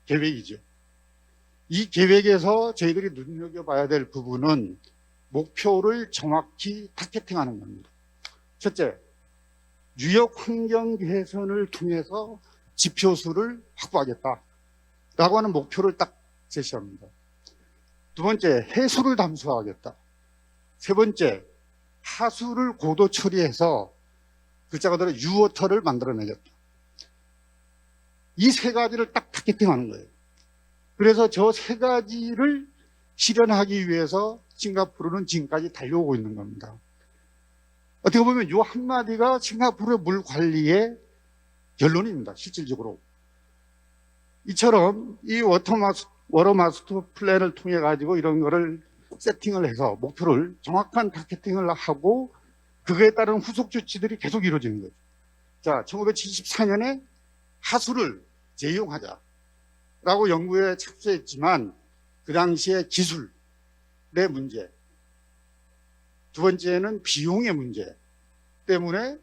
계획이죠. 이 계획에서 저희들이 눈여겨봐야 될 부분은 목표를 정확히 타겟팅하는 겁니다. 첫째, 유역 환경 개선을 통해서 지표수를 확보하겠다라고 하는 목표를 딱 제시합니다. 두 번째, 해수를 담수하겠다. 세 번째, 하수를 고도 처리해서 글자 그대로 유워터를 만들어내겠다. 이 세 가지를 딱 타겟팅하는 거예요. 그래서 저 세 가지를 실현하기 위해서 싱가포르는 지금까지 달려오고 있는 겁니다. 어떻게 보면 이 한마디가 싱가포르의 물 관리의 결론입니다. 실질적으로. 이처럼 이 워터 마스터 플랜을 통해 가지고 이런 거를 세팅을 해서 목표를 정확한 타겟팅을 하고 그거에 따른 후속 조치들이 계속 이루어지는 거죠. 자, 1974년에 하수를 재이용하자라고 연구에 착수했지만 그 당시에 기술의 문제, 두 번째는 비용의 문제 때문에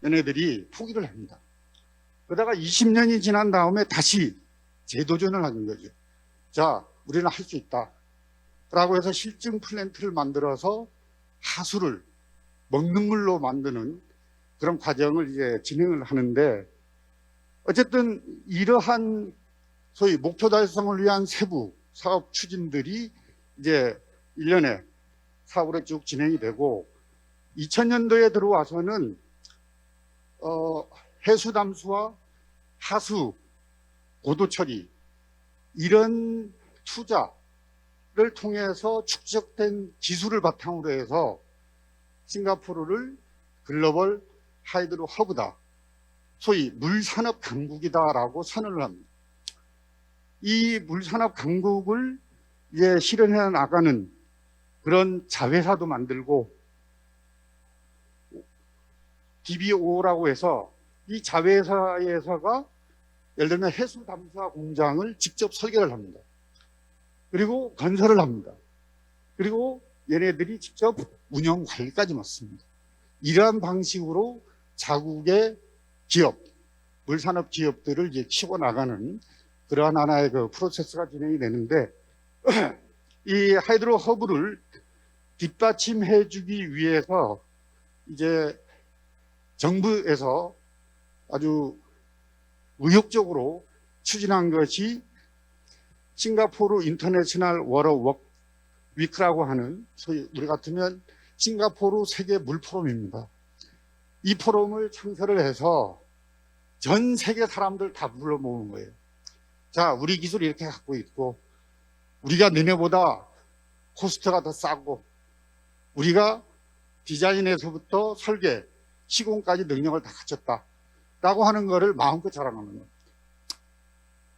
얘네들이 포기를 합니다. 그러다가 20년이 지난 다음에 다시 재도전을 하는 거죠. 자, 우리는 할 수 있다 라고 해서 실증 플랜트를 만들어서 하수를 먹는 물로 만드는 그런 과정을 이제 진행을 하는데, 어쨌든 이러한 소위 목표 달성을 위한 세부 사업 추진들이 이제 1년에 사업으로 쭉 진행이 되고, 2000년도에 들어와서는 해수 담수와 하수 고도 처리 이런 투자를 통해서 축적된 기술을 바탕으로 해서 싱가포르를 글로벌 하이드로 허브다, 소위 물산업 강국이다라고 선언을 합니다. 이 물산업 강국을 이제 실현해 나가는 그런 자회사도 만들고, DBO라고 해서 이 자회사에서가 예를 들면 해수 담수화 공장을 직접 설계를 합니다. 그리고 건설을 합니다. 그리고 얘네들이 직접 운영 관리까지 맡습니다. 이러한 방식으로 자국의 기업, 물산업 기업들을 이제 키워 나가는 그러한 하나의 그 프로세스가 진행이 되는데, 이 하이드로 허브를 뒷받침해 주기 위해서 이제 정부에서 아주 의욕적으로 추진한 것이 싱가포르 인터내셔널 워터 워크 위크라고 하는, 소위 우리 같으면 싱가포르 세계 물 포럼입니다. 이 포럼을 창설을 해서 전 세계 사람들 다 불러 모으는 거예요. 자, 우리 기술이 이렇게 갖고 있고, 우리가 너네보다 코스트가 더 싸고, 우리가 디자인에서부터 설계, 시공까지 능력을 다 갖췄다 라고 하는 거를 마음껏 자랑하는 겁니다.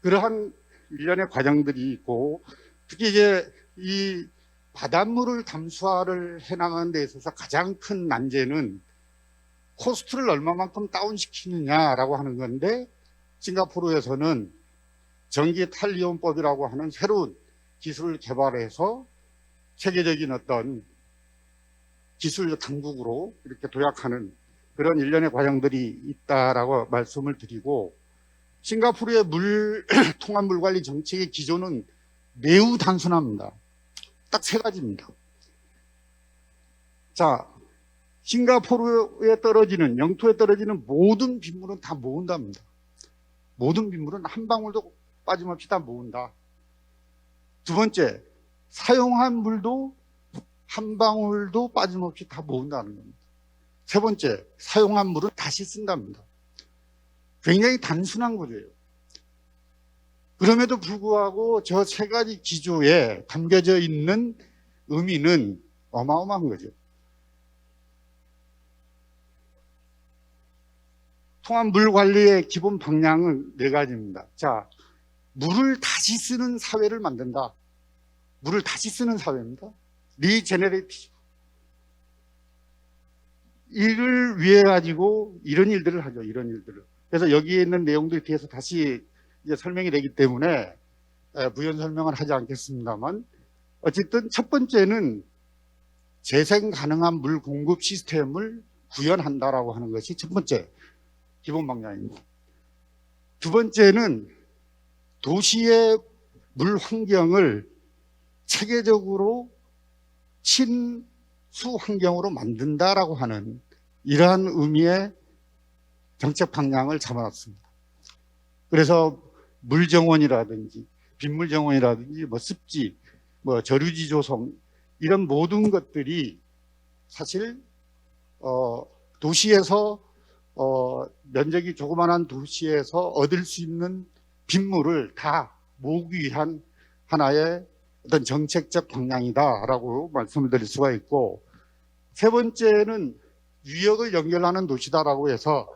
그러한 일련의 과정들이 있고, 특히 이제 이 바닷물을 담수화를 해나가는 데 있어서 가장 큰 난제는 코스트를 얼마만큼 다운시키느냐라고 하는 건데, 싱가포르에서는 전기 탈이온법이라고 하는 새로운 기술을 개발해서 세계적인 어떤 기술 강국으로 이렇게 도약하는 그런 일련의 과정들이 있다라고 말씀을 드리고, 싱가포르의 통합 물 관리 정책의 기조는 매우 단순합니다. 딱 세 가지입니다. 자, 싱가포르에 떨어지는, 영토에 떨어지는 모든 빗물은 다 모은답니다. 모든 빗물은 한 방울도 빠짐없이 다 모은다. 두 번째, 사용한 물도 한 방울도 빠짐없이 다 모은다는 겁니다. 세 번째, 사용한 물은 다시 쓴답니다. 굉장히 단순한 구조예요. 그럼에도 불구하고 저 세 가지 기조에 담겨져 있는 의미는 어마어마한 거죠. 통합 물 관리의 기본 방향은 네 가지입니다. 자, 물을 다시 쓰는 사회를 만든다. 물을 다시 쓰는 사회입니다. 리제네레이티브. 이를 위해 가지고 이런 일들을 하죠. 이런 일들을. 그래서 여기에 있는 내용들에 대해서 다시 이제 설명이 되기 때문에 부연 설명을 하지 않겠습니다만, 어쨌든 첫 번째는 재생 가능한 물 공급 시스템을 구현한다라고 하는 것이 첫 번째 기본 방향입니다. 두 번째는 도시의 물 환경을 체계적으로 친수 환경으로 만든다라고 하는 이러한 의미의 정책 방향을 잡아놨습니다. 그래서 물 정원이라든지 빗물 정원이라든지 습지, 저류지 조성, 이런 모든 것들이 사실 도시에서 면적이 조그만한 도시에서 얻을 수 있는 빗물을 다 모으기 위한 하나의 어떤 정책적 방향이다라고 말씀을 드릴 수가 있고, 세 번째는 유역을 연결하는 도시다라고 해서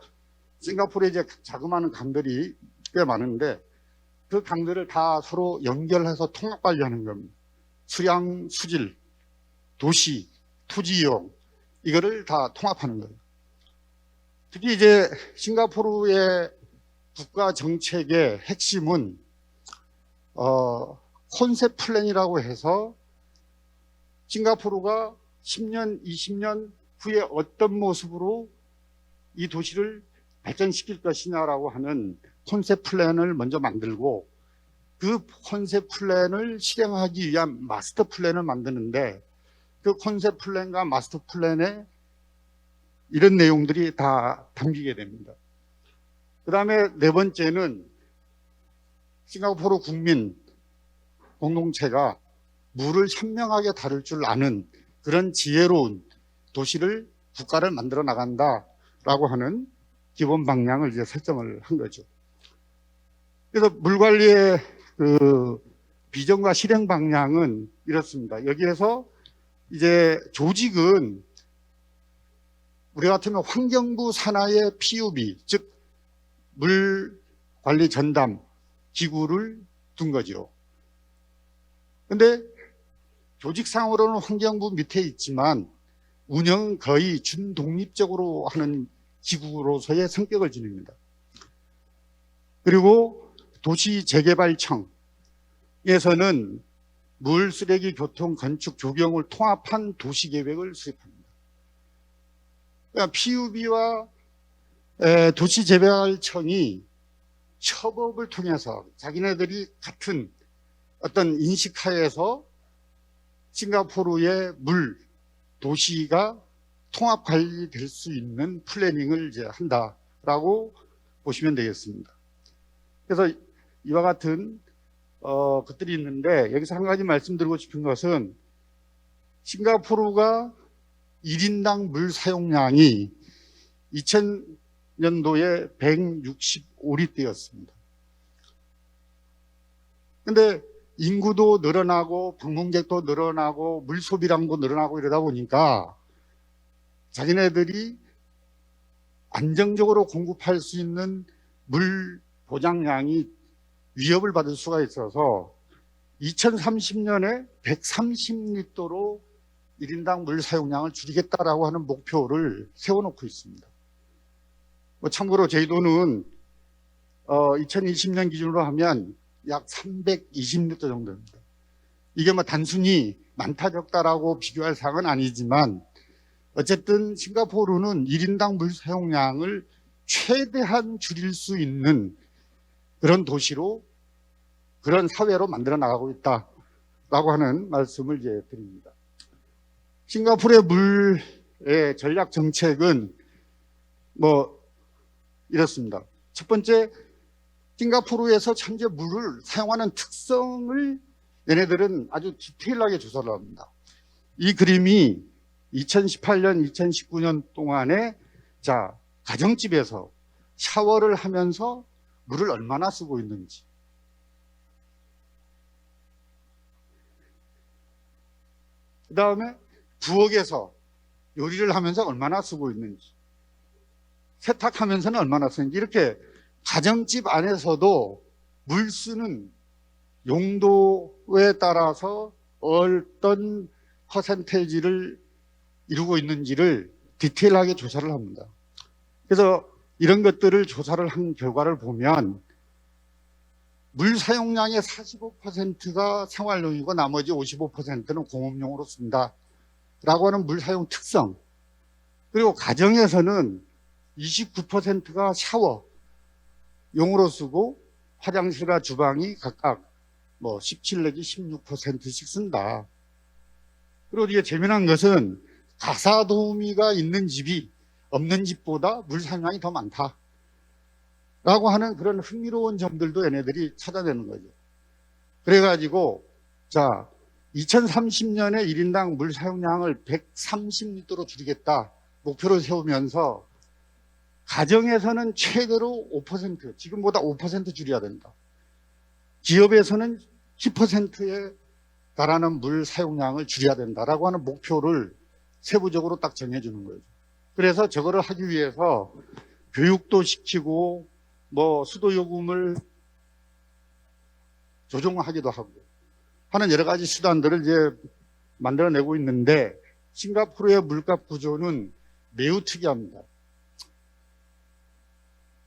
싱가포르에 이제 자그마한 강들이 꽤 많은데 그 강들을 다 서로 연결해서 통합 관리하는 겁니다. 수량, 수질, 도시, 토지 이용, 이거를 다 통합하는 거예요. 특히 이제 싱가포르의 국가 정책의 핵심은 콘셉트 플랜이라고 해서 싱가포르가 10년, 20년 후에 어떤 모습으로 이 도시를 발전시킬 것이냐라고 하는 콘셉트 플랜을 먼저 만들고, 그 콘셉트 플랜을 실행하기 위한 마스터 플랜을 만드는데, 그 콘셉트 플랜과 마스터 플랜에 이런 내용들이 다 담기게 됩니다. 그 다음에 네 번째는 싱가포르 국민 공동체가 물을 현명하게 다룰 줄 아는 그런 지혜로운 도시를, 국가를 만들어 나간다라고 하는 기본 방향을 이제 설정을 한 거죠. 그래서 물 관리의 그 비전과 실행 방향은 이렇습니다. 여기에서 이제 조직은 우리 같으면 환경부 산하의 PUB, 즉 물 관리 전담 기구를 둔 거죠. 근데 조직상으로는 환경부 밑에 있지만 운영은 거의 준독립적으로 하는 기구로서의 성격을 지닙니다. 그리고 도시재개발청에서는 물, 쓰레기, 교통, 건축, 조경을 통합한 도시계획을 수립합니다. 그러니까 PUB와 도시재개발청이 협업을 통해서 자기네들이 같은 어떤 인식하에서 싱가포르의 물, 도시가 통합 관리될 수 있는 플래닝을 이제 한다라고 보시면 되겠습니다. 그래서 이와 같은 것들이 있는데, 여기서 한 가지 말씀드리고 싶은 것은 싱가포르가 1인당 물 사용량이 2000년도에 165리터였습니다. 근데 인구도 늘어나고 방문객도 늘어나고 물 소비량도 늘어나고 이러다 보니까 자기네들이 안정적으로 공급할 수 있는 물 보장량이 위협을 받을 수가 있어서 2030년에 130리터로 1인당 물 사용량을 줄이겠다라고 하는 목표를 세워놓고 있습니다. 참고로 제주도는 2020년 기준으로 하면 약 320리터 정도입니다. 이게 단순히 많다 적다라고 비교할 사항은 아니지만 어쨌든 싱가포르는 1인당 물 사용량을 최대한 줄일 수 있는 그런 도시로, 그런 사회로 만들어 나가고 있다라고 하는 말씀을 이제 드립니다. 싱가포르의 물의 전략 정책은 이렇습니다. 첫 번째, 싱가포르에서 현재 물을 사용하는 특성을 얘네들은 아주 디테일하게 조사를 합니다. 이 그림이 2018년, 2019년 동안에 가정집에서 샤워를 하면서 물을 얼마나 쓰고 있는지, 그 다음에 부엌에서 요리를 하면서 얼마나 쓰고 있는지, 세탁하면서는 얼마나 쓰는지, 이렇게 가정집 안에서도 물 쓰는 용도에 따라서 어떤 퍼센테이지를 이루고 있는지를 디테일하게 조사를 합니다. 그래서 이런 것들을 조사를 한 결과를 보면 물 사용량의 45%가 생활용이고 나머지 55%는 공업용으로 쓴다 라고 하는 물 사용 특성, 그리고 가정에서는 29%가 샤워용으로 쓰고 화장실과 주방이 각각 17 내지 16%씩 쓴다. 그리고 이게 재미난 것은 가사도우미가 있는 집이 없는 집보다 물 사용량이 더 많다 라고 하는 그런 흥미로운 점들도 얘네들이 찾아내는 거죠. 그래가지고 2030년에 1인당 물 사용량을 130리터로 줄이겠다 목표를 세우면서 가정에서는 최대로 5%, 지금보다 5% 줄여야 된다. 기업에서는 10%에 달하는 물 사용량을 줄여야 된다라고 하는 목표를 세부적으로 딱 정해주는 거죠. 그래서 저거를 하기 위해서 교육도 시키고 수도 요금을 조정하기도 하고 하는 여러 가지 수단들을 이제 만들어내고 있는데, 싱가포르의 물값 구조는 매우 특이합니다.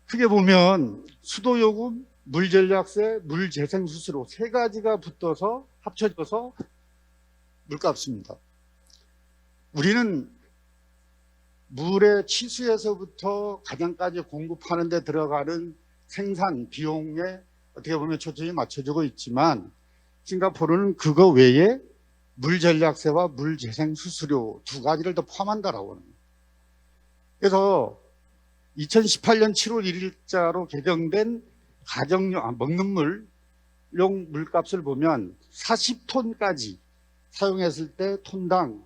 크게 보면 수도 요금, 물전략세, 물재생수수료 세 가지가 붙어서 합쳐져서 물값입니다. 우리는 물의 치수에서부터 가정까지 공급하는 데 들어가는 생산 비용에 어떻게 보면 초점이 맞춰지고 있지만, 싱가포르는 그거 외에 물전략세와 물재생수수료 두 가지를 더 포함한다라고 합니다. 그래서 2018년 7월 1일자로 개정된 가정용 먹는 물용 물값을 보면 40톤까지 사용했을 때 톤당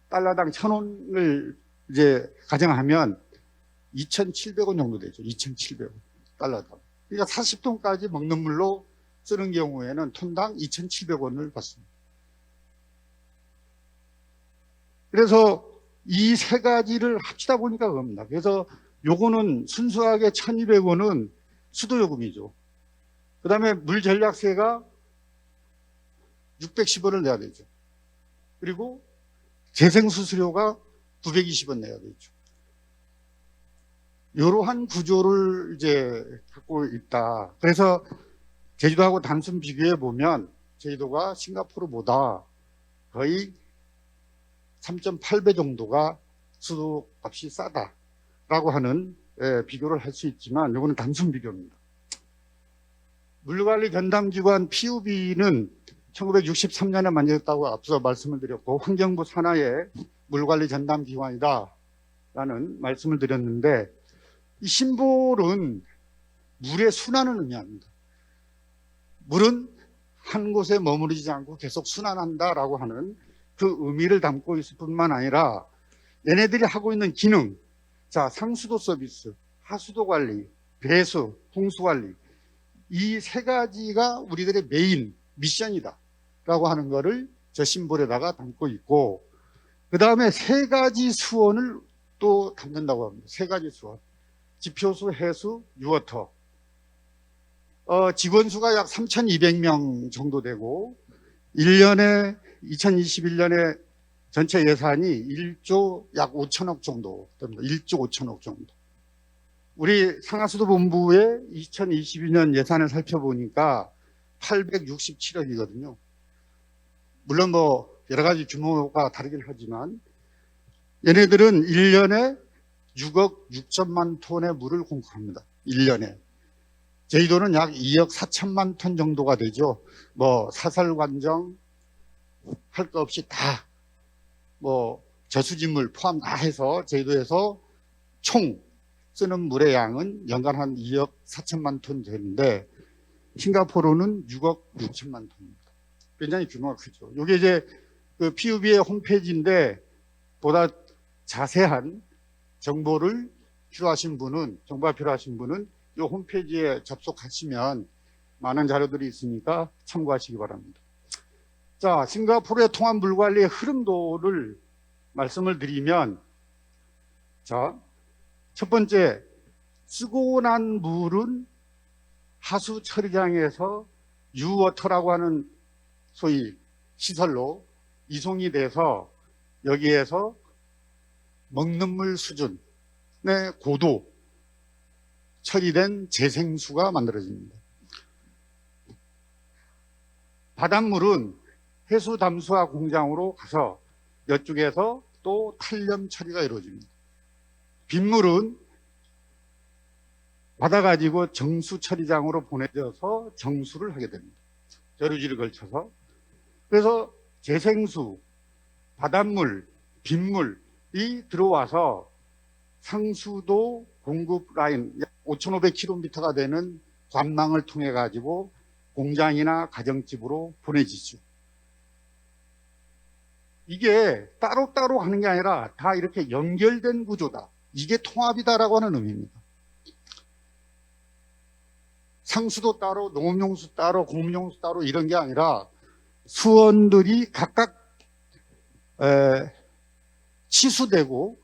달러당 1,000원을 이제 가정하면 2,700원 정도 되죠. 2,700원 달러당. 그러니까 40톤까지 먹는 물로 쓰는 경우에는 톤당 2,700원을 받습니다. 그래서 이 세 가지를 합치다 보니까 그겁니다. 그래서 요거는 순수하게 1,200원은 수도요금이죠. 그 다음에 물전략세가 610원을 내야 되죠. 그리고 재생수수료가 920원 내야 되죠. 이러한 구조를 이제 갖고 있다. 그래서 제주도하고 단순 비교해 보면 제주도가 싱가포르보다 거의 3.8배 정도가 수도값이 싸다라고 하는 비교를 할 수 있지만, 이거는 단순 비교입니다. 물관리 전담기관 PUB는 1963년에 만들었다고 앞서 말씀을 드렸고, 환경부 산하의 물관리 전담기관이다 라는 말씀을 드렸는데, 이 심볼은 물의 순환을 의미합니다. 물은 한 곳에 머무르지 않고 계속 순환한다라고 하는 그 의미를 담고 있을 뿐만 아니라, 얘네들이 하고 있는 기능, 상수도 서비스, 하수도 관리, 배수, 홍수 관리, 이 세 가지가 우리들의 메인 미션이다 라고 하는 거를 저 심볼에다가 담고 있고, 그 다음에 세 가지 수원을 또 담는다고 합니다. 세 가지 수원. 지표수, 해수, 유워터. 직원 수가 약 3,200명 정도 되고 1년에 2021년에 전체 예산이 1조 약 5천억 정도 됩니다. 1조 5천억 정도. 우리 상하수도 본부의 2022년 예산을 살펴보니까 867억이거든요. 물론 뭐 여러 가지 규모가 다르긴 하지만 얘네들은 1년에 6억 6천만 톤의 물을 공급합니다. 1년에. 제주도는 약 2억 4천만 톤 정도가 되죠. 뭐 사설관정 할 거 없이 다 뭐 저수지물 포함 다 해서 제주도에서 총 쓰는 물의 양은 연간 한 2억 4천만 톤 되는데 싱가포르는 6억 6천만 톤입니다. 굉장히 규모가 크죠. 이게 이제 그 PUB의 홈페이지인데 보다 자세한 정보가 필요하신 분은 이 홈페이지에 접속하시면 많은 자료들이 있으니까 참고하시기 바랍니다. 자, 싱가포르의 통합 물 관리의 흐름도를 말씀을 드리면, 자, 첫 번째, 쓰고 난 물은 하수 처리장에서 유워터라고 하는 소위 시설로 이송이 돼서 여기에서 먹는 물 수준의 고도 처리된 재생수가 만들어집니다. 바닷물은 해수 담수화 공장으로 가서 이쪽에서 또 탈염 처리가 이루어집니다. 빗물은 받아가지고 정수 처리장으로 보내져서 정수를 하게 됩니다. 여류지를 걸쳐서. 그래서 재생수, 바닷물, 빗물이 들어와서 상수도 공급 라인 약 5,500km가 되는 관망을 통해 가지고 공장이나 가정집으로 보내지죠. 이게 따로따로 하는 게 아니라 다 이렇게 연결된 구조다. 이게 통합이다라고 하는 의미입니다. 상수도 따로, 농업용수 따로, 공업용수 따로 이런 게 아니라 수원들이 각각 치수되고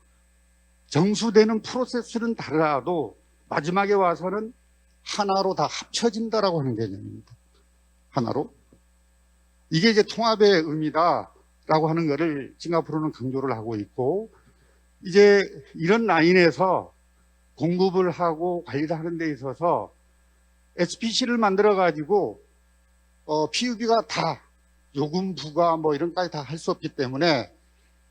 정수되는 프로세스는 다르더라도 마지막에 와서는 하나로 다 합쳐진다라고 하는 개념입니다. 하나로. 이게 이제 통합의 의미다라고 하는 것을 싱가포르는 강조를 하고 있고, 이제 이런 라인에서 공급을 하고 관리를 하는 데 있어서 SPC를 만들어 가지고 PUB가 다 요금 부과 뭐 이런까지 다 할 수 없기 때문에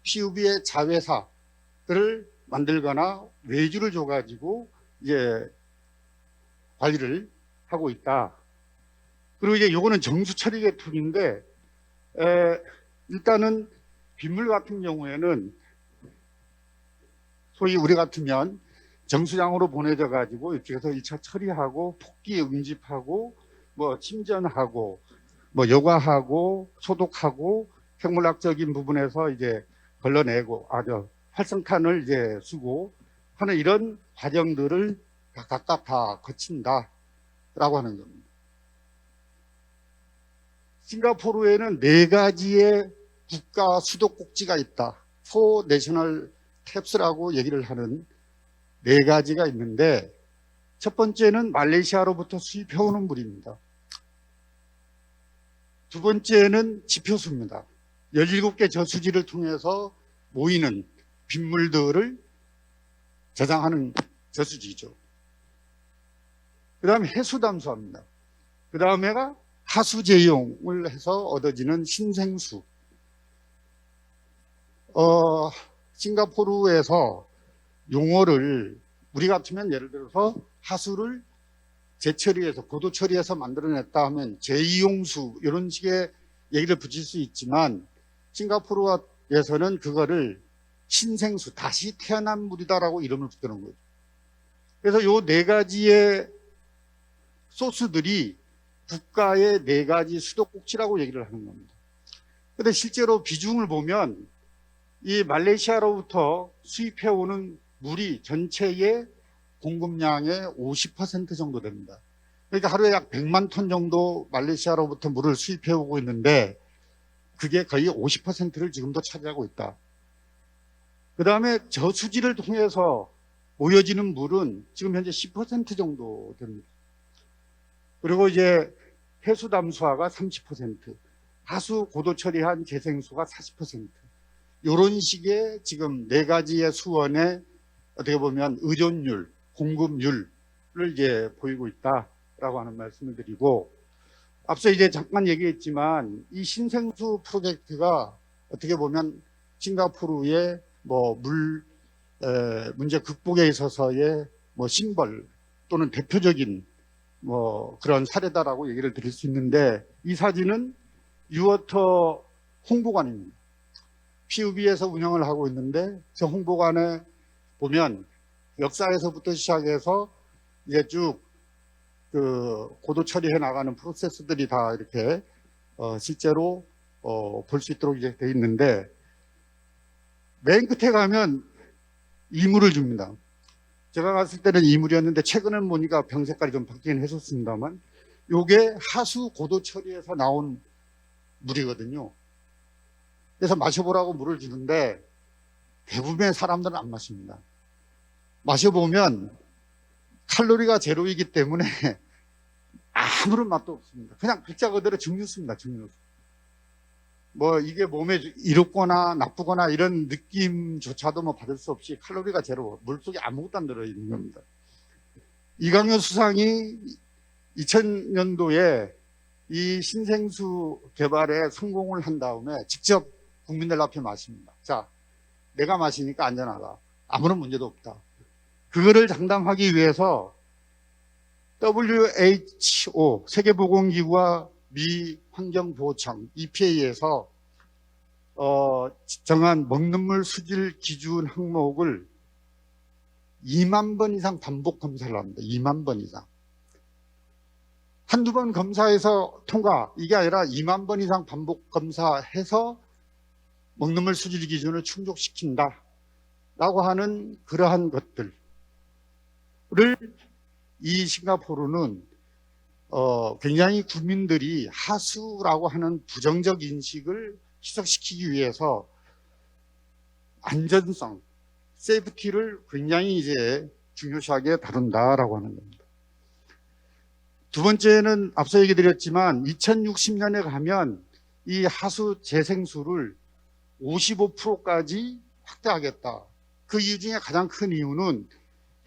PUB의 자회사를 만들거나 외주를 줘가지고 이제 관리를 하고 있다. 그리고 이제 요거는 정수 처리 계통인데 일단은 빗물 같은 경우에는 소위 우리 같으면 정수장으로 보내져 가지고 이쪽에서 1차 처리하고 폭기 응집하고 뭐 침전하고 뭐 여과하고 소독하고 생물학적인 부분에서 이제 걸러내고 활성탄을 이제 쓰고 하는 이런 과정들을 각각 다 거친다라고 하는 겁니다. 싱가포르에는 4가지의 국가 수도꼭지가 있다. 4 내셔널 탭스라고 얘기를 하는 4가지가 있는데, 첫 번째는 말레이시아로부터 수입해오는 물입니다. 두 번째는 지표수입니다. 17개 저수지를 통해서 모이는 빗물들을 저장하는 저수지죠. 그 다음에 해수담수합니다. 그 다음에가 하수제용을 해서 얻어지는 신생수. 싱가포르에서 용어를 우리 같으면 예를 들어서 하수를 재처리해서 고도 처리해서 만들어냈다 하면 제2용수 이런 식의 얘기를 붙일 수 있지만 싱가포르에서는 그거를 신생수, 다시 태어난 물이다라고 이름을 붙이는 거죠. 그래서 요 4가지의 소스들이 국가의 4가지 수도꼭지라고 얘기를 하는 겁니다. 그런데 실제로 비중을 보면 이 말레이시아로부터 수입해오는 물이 전체의 공급량의 50% 정도 됩니다. 그러니까 하루에 약 100만 톤 정도 말레이시아로부터 물을 수입해오고 있는데 그게 거의 50%를 지금도 차지하고 있다. 그 다음에 저수지를 통해서 모여지는 물은 지금 현재 10% 정도 됩니다. 그리고 이제 해수 담수화가 30%, 하수 고도 처리한 재생수가 40%. 이런 식의 지금 네 가지의 수원의 어떻게 보면 의존율, 공급률을 이제 보이고 있다라고 하는 말씀을 드리고, 앞서 이제 잠깐 얘기했지만 이 신생수 프로젝트가 어떻게 보면 싱가포르의 문제 극복에 있어서의 심벌 또는 대표적인 그런 사례다라고 얘기를 드릴 수 있는데, 이 사진은 유워터 홍보관입니다. PUB에서 운영을 하고 있는데, 저 홍보관에 보면 역사에서부터 시작해서 이제 쭉 고도 처리해 나가는 프로세스들이 다 이렇게 실제로 볼 수 있도록 이제 돼 있는데, 맨 끝에 가면 이물을 줍니다. 제가 갔을 때는 이물이었는데 최근에 보니까 병 색깔이 좀 바뀌긴 했었습니다만, 요게 하수 고도 처리에서 나온 물이거든요. 그래서 마셔보라고 물을 주는데 대부분의 사람들은 안 마십니다. 마셔보면 칼로리가 제로이기 때문에 아무런 맛도 없습니다. 그냥 글자 그대로 증류수입니다. 증류수. 이게 몸에 이롭거나 나쁘거나 이런 느낌조차도 받을 수 없이 칼로리가 제로, 물속에 아무것도 안 들어있는 겁니다. 이강효 수상이 2000년도에 이 신생수 개발에 성공을 한 다음에 직접 국민들 앞에 마십니다. 자, 내가 마시니까 안전하다. 아무런 문제도 없다. 그거를 장담하기 위해서 WHO, 세계보건기구와 미 환경보호청, EPA에서 정한 먹는 물 수질 기준 항목을 2만 번 이상 반복 검사를 합니다. 2만 번 이상. 한두 번 검사해서 통과, 이게 아니라 2만 번 이상 반복 검사해서 먹는 물 수질 기준을 충족시킨다 라고 하는 그러한 것들을 이 싱가포르는 굉장히 국민들이 하수라고 하는 부정적 인식을 희석시키기 위해서 안전성, 세이프티를 굉장히 이제 중요시하게 다룬다라고 하는 겁니다. 두 번째는 앞서 얘기 드렸지만 2060년에 가면 이 하수 재생수를 55%까지 확대하겠다. 그 이유 중에 가장 큰 이유는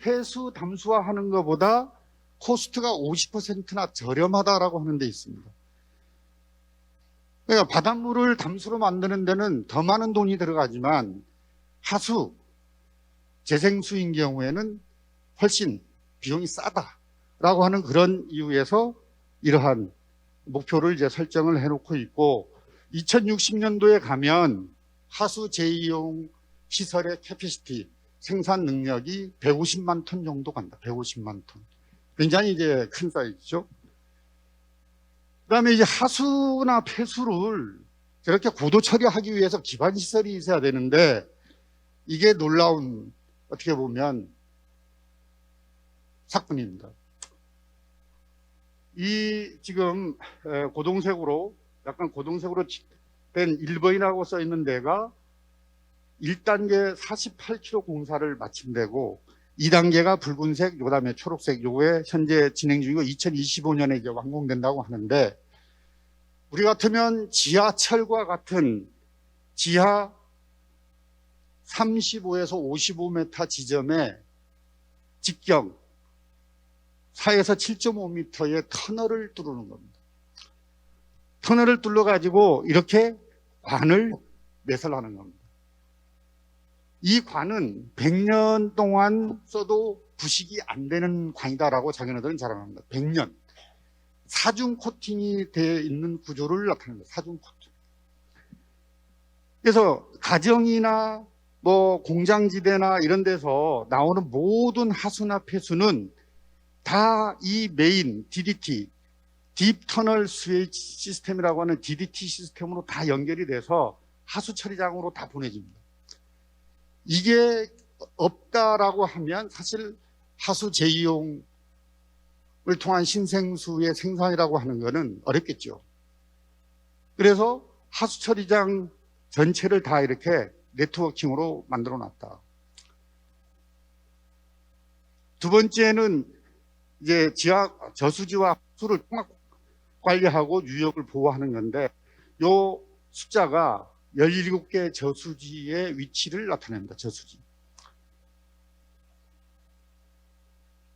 해수 담수화하는 것보다 코스트가 50%나 저렴하다라고 하는 데 있습니다. 그러니까 바닷물을 담수로 만드는 데는 더 많은 돈이 들어가지만 하수, 재생수인 경우에는 훨씬 비용이 싸다라고 하는 그런 이유에서 이러한 목표를 이제 설정을 해놓고 있고, 2060년도에 가면 하수 재이용 시설의 캐피시티, 생산 능력이 150만 톤 정도 간다. 150만 톤. 굉장히 이제 큰 사이즈죠. 그 다음에 이제 하수나 폐수를 저렇게 고도 처리하기 위해서 기반 시설이 있어야 되는데, 이게 놀라운, 어떻게 보면, 사건입니다. 이 지금 고동색으로, 약간 고동색으로 된 1번이라고 써 있는 데가 1단계 48km 공사를 마친 데고, 2단계가 붉은색, 그 다음에 초록색, 요게 현재 진행 중이고 2025년에 이제 완공된다고 하는데, 우리 같으면 지하철과 같은 지하 35에서 55m 지점에 직경 4에서 7.5m의 터널을 뚫는 겁니다. 터널을 뚫어가지고 이렇게 관을 매설하는 겁니다. 이 관은 100년 동안 써도 부식이 안 되는 관이다라고 자기네들은 자랑합니다. 100년. 사중 코팅이 되어 있는 구조를 나타냅니다. 사중 코팅. 그래서 가정이나 공장지대나 이런 데서 나오는 모든 하수나 폐수는 다 이 메인 DDT, 딥 터널 스위치 시스템이라고 하는 DDT 시스템으로 다 연결이 돼서 하수 처리장으로 다 보내집니다. 이게 없다라고 하면 사실 하수 재이용을 통한 신생수의 생산이라고 하는 것은 어렵겠죠. 그래서 하수 처리장 전체를 다 이렇게 네트워킹으로 만들어 놨다. 두 번째는 이제 저수지와 수를 통합 관리하고 유역을 보호하는 건데 요 숫자가 17개 저수지의 위치를 나타냅니다. 저수지.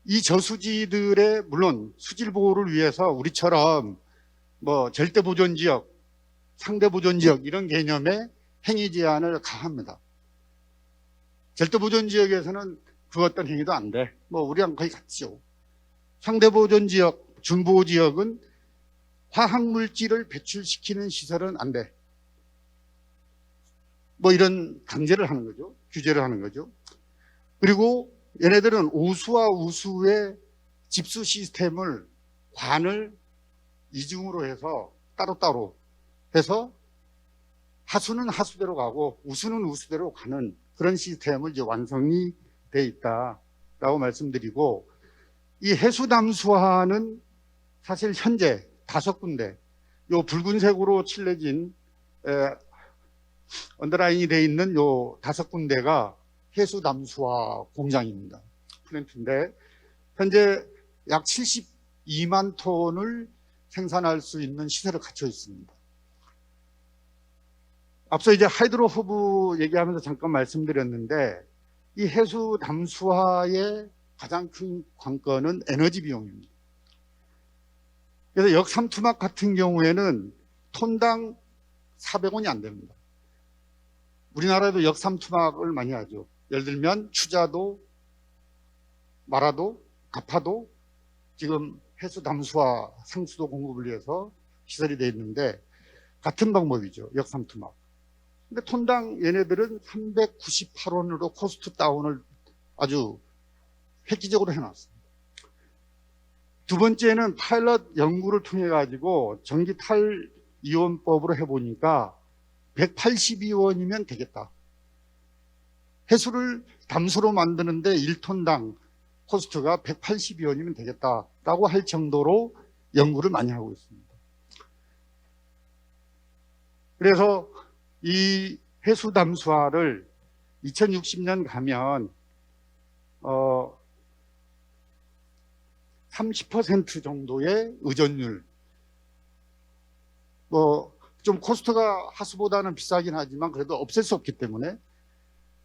이 저수지들의 물론 수질 보호를 위해서 우리처럼 뭐 절대 보존 지역, 상대 보존 지역 이런 개념의 행위 제한을 가합니다. 절대 보존 지역에서는 그 어떤 행위도 안 돼. 뭐 우리랑 거의 같죠. 상대 보존 지역, 준보호 지역은 화학 물질을 배출시키는 시설은 안 돼. 뭐 이런 강제를 하는 거죠. 규제를 하는 거죠. 그리고 얘네들은 오수와 우수의 집수 시스템을 관을 이중으로 해서 따로따로 해서 하수는 하수대로 가고 우수는 우수대로 가는 그런 시스템을 이제 완성이 돼 있다라고 말씀드리고, 이 해수 담수화는 사실 현재 5군데, 요 붉은색으로 칠해진 언더라인이 돼 있는 요 5군데가 해수 담수화 공장입니다. 플랜트인데 현재 약 72만 톤을 생산할 수 있는 시설을 갖춰 있습니다. 앞서 이제 하이드로 허브 얘기하면서 잠깐 말씀드렸는데 이 해수 담수화의 가장 큰 관건은 에너지 비용입니다. 그래서 역삼투막 같은 경우에는 톤당 400원이 안 됩니다. 우리나라에도 역삼투막을 많이 하죠. 예를 들면 추자도, 마라도, 가파도 지금 해수 담수화 상수도 공급을 위해서 시설이 되어 있는데 같은 방법이죠. 역삼투막. 근데 톤당 얘네들은 398원으로 코스트 다운을 아주 획기적으로 해놨습니다. 두 번째는 파일럿 연구를 통해 가지고 전기 탈이온법으로 해보니까 182원이면 되겠다. 해수를 담수로 만드는데 1톤당 코스트가 182원이면 되겠다라고 할 정도로 연구를 많이 하고 있습니다. 그래서 이 해수 담수화를 2060년 가면 30% 정도의 의존율, 뭐 좀 코스트가 하수보다는 비싸긴 하지만 그래도 없앨 수 없기 때문에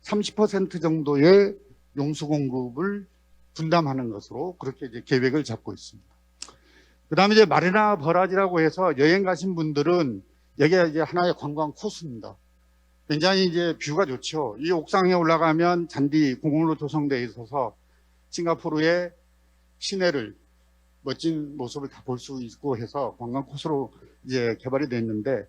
30% 정도의 용수 공급을 분담하는 것으로 그렇게 이제 계획을 잡고 있습니다. 그 다음에 이제 마리나 버라지라고 해서 여행 가신 분들은 여기가 이제 하나의 관광 코스입니다. 굉장히 이제 뷰가 좋죠. 이 옥상에 올라가면 잔디 공원으로 조성되어 있어서 싱가포르의 시내를 멋진 모습을 다 볼 수 있고 해서 관광 코스로 이제 개발이 됐는데,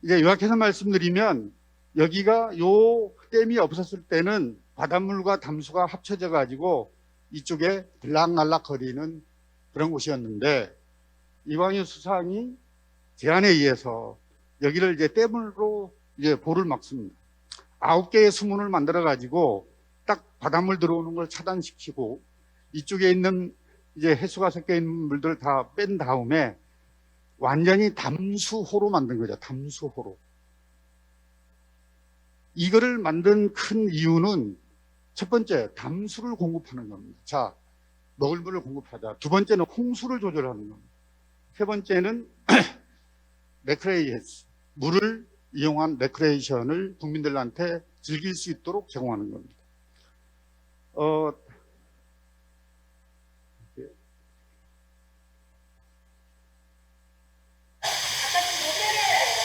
이제 요약해서 말씀드리면 여기가 요 댐이 없었을 때는 바닷물과 담수가 합쳐져 가지고 이쪽에 들락날락 거리는 그런 곳이었는데 이광희 수상이 제안에 의해서 여기를 이제 댐으로 이제 보를 막습니다. 9개의 수문을 만들어 가지고 딱 바닷물 들어오는 걸 차단시키고 이쪽에 있는 이제 해수가 섞여 있는 물들을 다 뺀 다음에 완전히 담수호로 만든 거죠. 담수호로. 이거를 만든 큰 이유는 첫 번째, 담수를 공급하는 겁니다. 자, 먹을 물을 공급하자. 두 번째는 홍수를 조절하는 겁니다. 세 번째는 레크레이션, 물을 이용한 레크레이션을 국민들한테 즐길 수 있도록 제공하는 겁니다.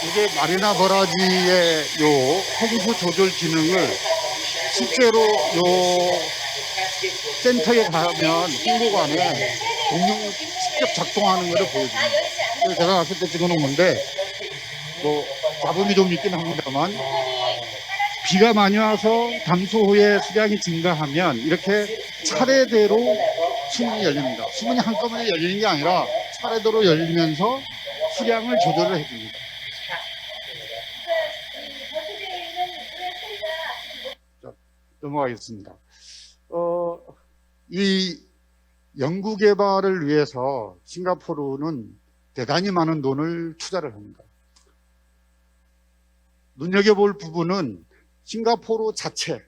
이게 마리나 버라지의 요 홍수 조절 기능을 실제로 요 센터에 가면 홍보관에 공룡 직접 작동하는 것을 보여줍니다. 그래서 제가 갔을 때 찍어놓은 건데 뭐 잡음이 좀 있긴 합니다만 비가 많이 와서 담수호의 수량이 증가하면 이렇게 차례대로 수문이 열립니다. 수문이 한꺼번에 열리는 게 아니라 차례대로 열리면서 수량을 조절을 해줍니다. 자, 넘어가겠습니다. 이 연구 개발을 위해서 싱가포르는 대단히 많은 돈을 투자를 합니다. 눈여겨볼 부분은 싱가포르 자체,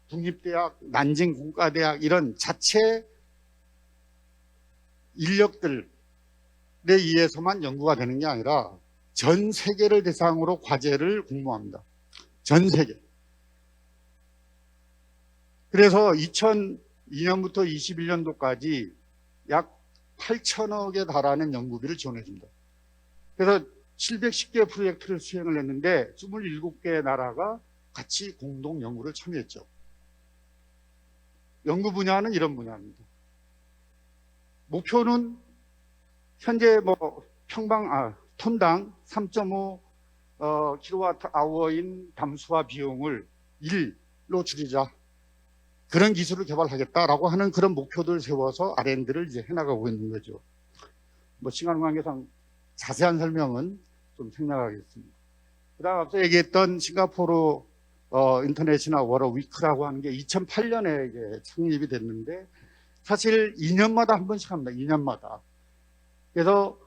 국립대학, 난징 공과대학 이런 자체 인력들에 의해서만 연구가 되는 게 아니라 전 세계를 대상으로 과제를 공모합니다. 전 세계. 그래서 2002년부터 21년도까지 약 8천억에 달하는 연구비를 지원해 줍니다. 그래서 710개 프로젝트를 수행을 했는데 27개 나라가 같이 공동 연구를 참여했죠. 연구 분야는 이런 분야입니다. 목표는 현재 톤당 3.5 킬로와트 아워인 담수화 비용을 1로 줄이자. 그런 기술을 개발하겠다라고 하는 그런 목표들을 세워서 R&D를 이제 해나가고 있는 거죠. 시간 관계상 자세한 설명은 좀 생략하겠습니다. 그 다음 앞서 얘기했던 싱가포르 인터내셔널 워터 위크라고 하는 게 2008년에 이게 창립이 됐는데 사실 2년마다 한 번씩 합니다. 2년마다. 그래서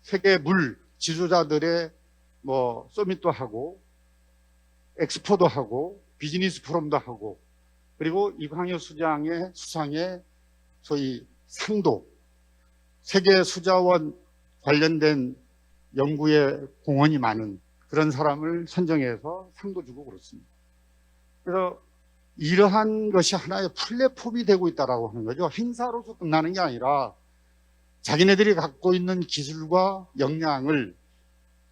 세계 물 지도자들의 서밋도 하고 엑스포도 하고 비즈니스 포럼도 하고 그리고 이광효 수장의 수상의 소위 상도 세계 수자원 관련된 연구에 공헌이 많은 그런 사람을 선정해서 상도 주고 그렇습니다. 그래서 이러한 것이 하나의 플랫폼이 되고 있다고 하는 거죠. 행사로서 끝나는 게 아니라 자기네들이 갖고 있는 기술과 역량을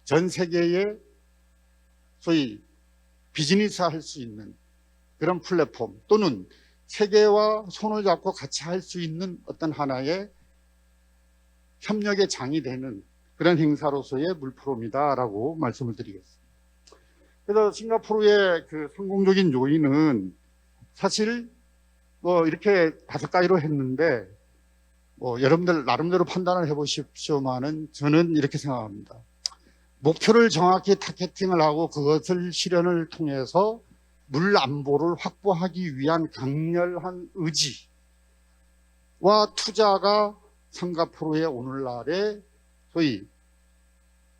전 세계에 소위 비즈니스 할 수 있는 그런 플랫폼 또는 세계와 손을 잡고 같이 할 수 있는 어떤 하나의 협력의 장이 되는 그런 행사로서의 물프로입니다라고 말씀을 드리겠습니다. 그래서 싱가포르의 그 성공적인 요인은 사실 이렇게 5가지로 했는데 여러분들 나름대로 판단을 해보십시오만은 저는 이렇게 생각합니다. 목표를 정확히 타겟팅을 하고 그것을 실현을 통해서 물 안보를 확보하기 위한 강렬한 의지와 투자가 싱가포르의 오늘날의 소위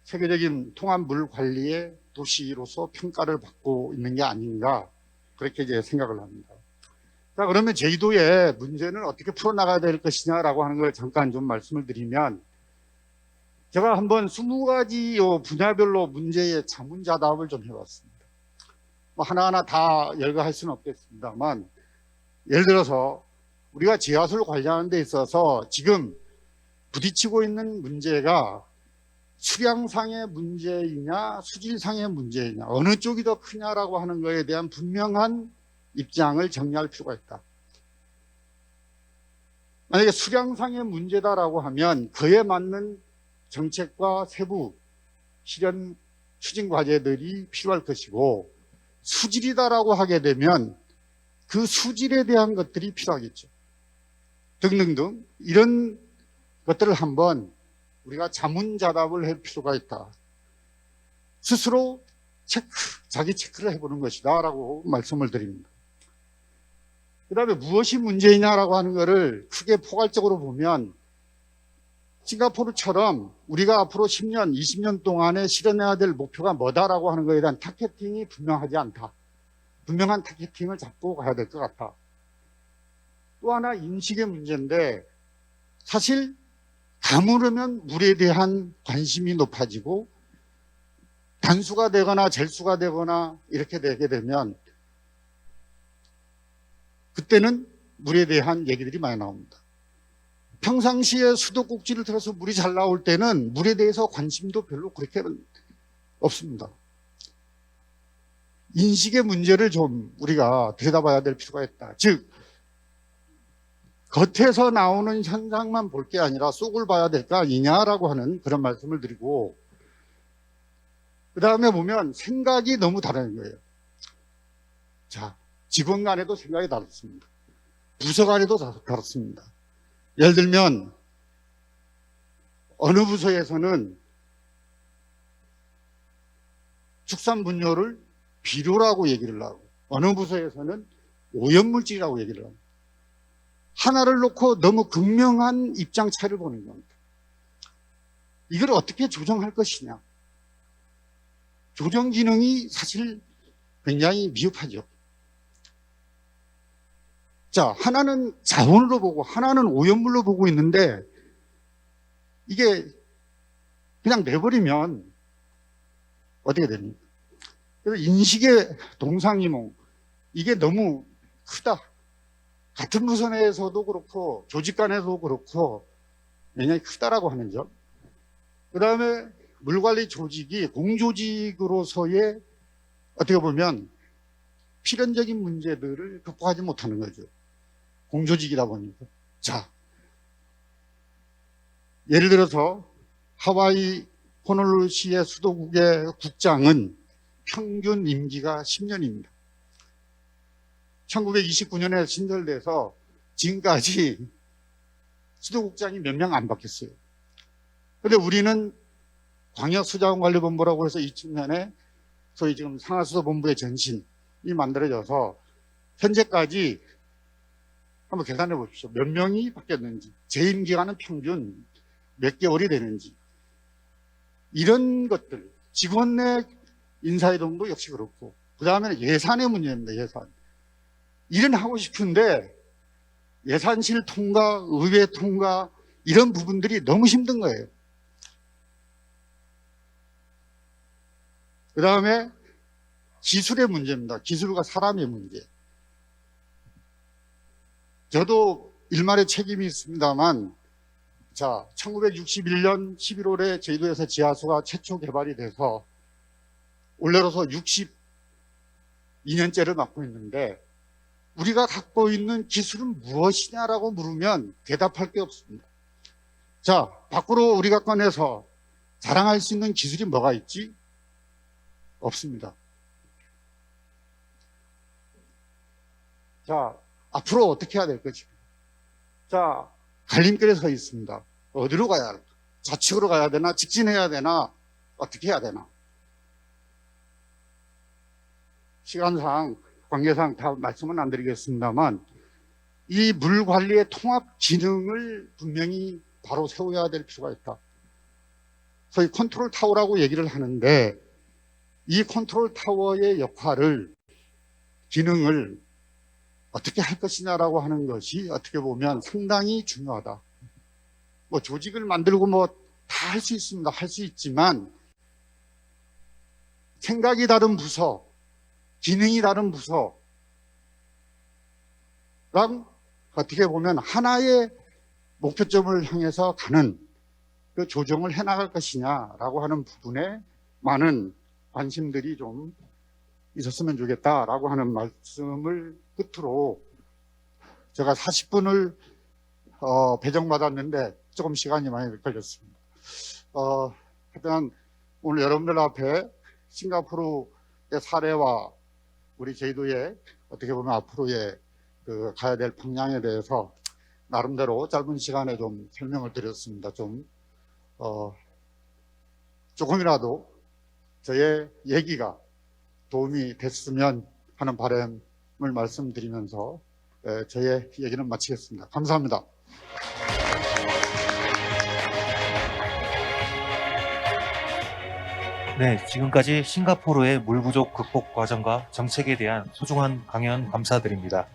세계적인 통합 물 관리의 도시로서 평가를 받고 있는 게 아닌가 그렇게 이제 생각을 합니다. 자, 그러면 제주도의 문제는 어떻게 풀어나가야 될 것이냐라고 하는 걸 잠깐 좀 말씀을 드리면 제가 한번 20가지 분야별로 문제의 자문자답을 좀 해봤습니다. 하나하나 다 열거할 수는 없겠습니다만 예를 들어서 우리가 지하수를 관리하는 데 있어서 지금 부딪히고 있는 문제가 수량상의 문제이냐 수질상의 문제이냐 어느 쪽이 더 크냐라고 하는 것에 대한 분명한 입장을 정리할 필요가 있다. 만약에 수량상의 문제다라고 하면 그에 맞는 정책과 세부 실현 추진 과제들이 필요할 것이고 수질이다라고 하게 되면 그 수질에 대한 것들이 필요하겠죠. 등등등 이런 것들을 한번 우리가 자문자답을 할 필요가 있다. 스스로 자기 체크를 해보는 것이다 라고 말씀을 드립니다. 그 다음에 무엇이 문제이냐라고 하는 것을 크게 포괄적으로 보면 싱가포르처럼 우리가 앞으로 10년, 20년 동안에 실현해야 될 목표가 뭐다라고 하는 것에 대한 타겟팅이 분명하지 않다. 분명한 타겟팅을 잡고 가야 될 것 같다. 또 하나 인식의 문제인데 사실 가물으면 물에 대한 관심이 높아지고 단수가 되거나 젤수가 되거나 이렇게 되게 되면 그때는 물에 대한 얘기들이 많이 나옵니다. 평상시에 수도꼭지를 틀어서 물이 잘 나올 때는 물에 대해서 관심도 별로 그렇게 없습니다. 인식의 문제를 좀 우리가 들여다봐야 될 필요가 있다. 즉 겉에서 나오는 현상만 볼 게 아니라 속을 봐야 될 거 아니냐라고 하는 그런 말씀을 드리고 그 다음에 보면 생각이 너무 다른 거예요. 자, 직원 간에도 생각이 다릅니다. 부서 간에도 다릅니다. 예를 들면 어느 부서에서는 축산분뇨를 비료라고 얘기를 하고 어느 부서에서는 오염물질이라고 얘기를 합니다. 하나를 놓고 너무 극명한 입장 차이를 보는 겁니다. 이걸 어떻게 조정할 것이냐. 조정 기능이 사실 굉장히 미흡하죠. 자, 하나는 자원으로 보고 하나는 오염물로 보고 있는데 이게 그냥 내버리면 어떻게 됩니까? 그래서 인식의 동상이몽, 이게 너무 크다. 같은 부서 내에서도 그렇고 조직 간에서도 그렇고 굉장히 크다라고 하는 점. 그 다음에 물관리 조직이 공조직으로서의 어떻게 보면 필연적인 문제들을 극복하지 못하는 거죠. 공조직이다 보니까. 자, 예를 들어서 하와이 호놀룰루시의 수도국의 국장은 평균 임기가 10년입니다. 1929년에 신설돼서 지금까지 수도국장이 몇 명 안 바뀌었어요. 근데 우리는 광역수자원관리본부라고 해서 2000년에 소위 지금 상하수도본부의 전신이 만들어져서 현재까지 한번 계산해 보십시오. 몇 명이 바뀌었는지, 재임 기간은 평균 몇 개월이 되는지, 이런 것들, 직원 내 인사이동도 역시 그렇고, 그 다음에는 예산의 문제입니다. 예산. 일은 하고 싶은데 예산실 통과, 의회 통과 이런 부분들이 너무 힘든 거예요. 그 다음에 기술의 문제입니다. 기술과 사람의 문제. 저도 일말의 책임이 있습니다만, 자, 1961년 11월에 제주도에서 지하수가 최초 개발이 돼서 올해로서 62년째를 맡고 있는데, 우리가 갖고 있는 기술은 무엇이냐라고 물으면 대답할 게 없습니다. 자, 밖으로 우리가 꺼내서 자랑할 수 있는 기술이 뭐가 있지? 없습니다. 자, 앞으로 어떻게 해야 될 거지? 자, 갈림길에 서 있습니다. 어디로 가야 할까? 좌측으로 가야 되나? 직진해야 되나? 어떻게 해야 되나? 시간상, 관계상 다 말씀은 안 드리겠습니다만, 이 물 관리의 통합 기능을 분명히 바로 세워야 될 필요가 있다. 소위 컨트롤 타워라고 얘기를 하는데, 이 컨트롤 타워의 역할을, 기능을 어떻게 할 것이냐라고 하는 것이 어떻게 보면 상당히 중요하다. 뭐 조직을 만들고 뭐 다 할 수 있습니다. 할 수 있지만, 생각이 다른 부서, 기능이 다른 부서랑 어떻게 보면 하나의 목표점을 향해서 가는 그 조정을 해나갈 것이냐라고 하는 부분에 많은 관심들이 좀 있었으면 좋겠다라고 하는 말씀을 끝으로, 제가 40분을 배정받았는데 조금 시간이 많이 걸렸습니다. 하여튼 오늘 여러분들 앞에 싱가포르의 사례와 우리 제주도의 어떻게 보면 앞으로의 그 가야 될 방향에 대해서 나름대로 짧은 시간에 좀 설명을 드렸습니다. 조금이라도 저의 얘기가 도움이 됐으면 하는 바람을 말씀드리면서 저의 얘기는 마치겠습니다. 감사합니다. 네, 지금까지 싱가포르의 물 부족 극복 과정과 정책에 대한 소중한 강연 감사드립니다.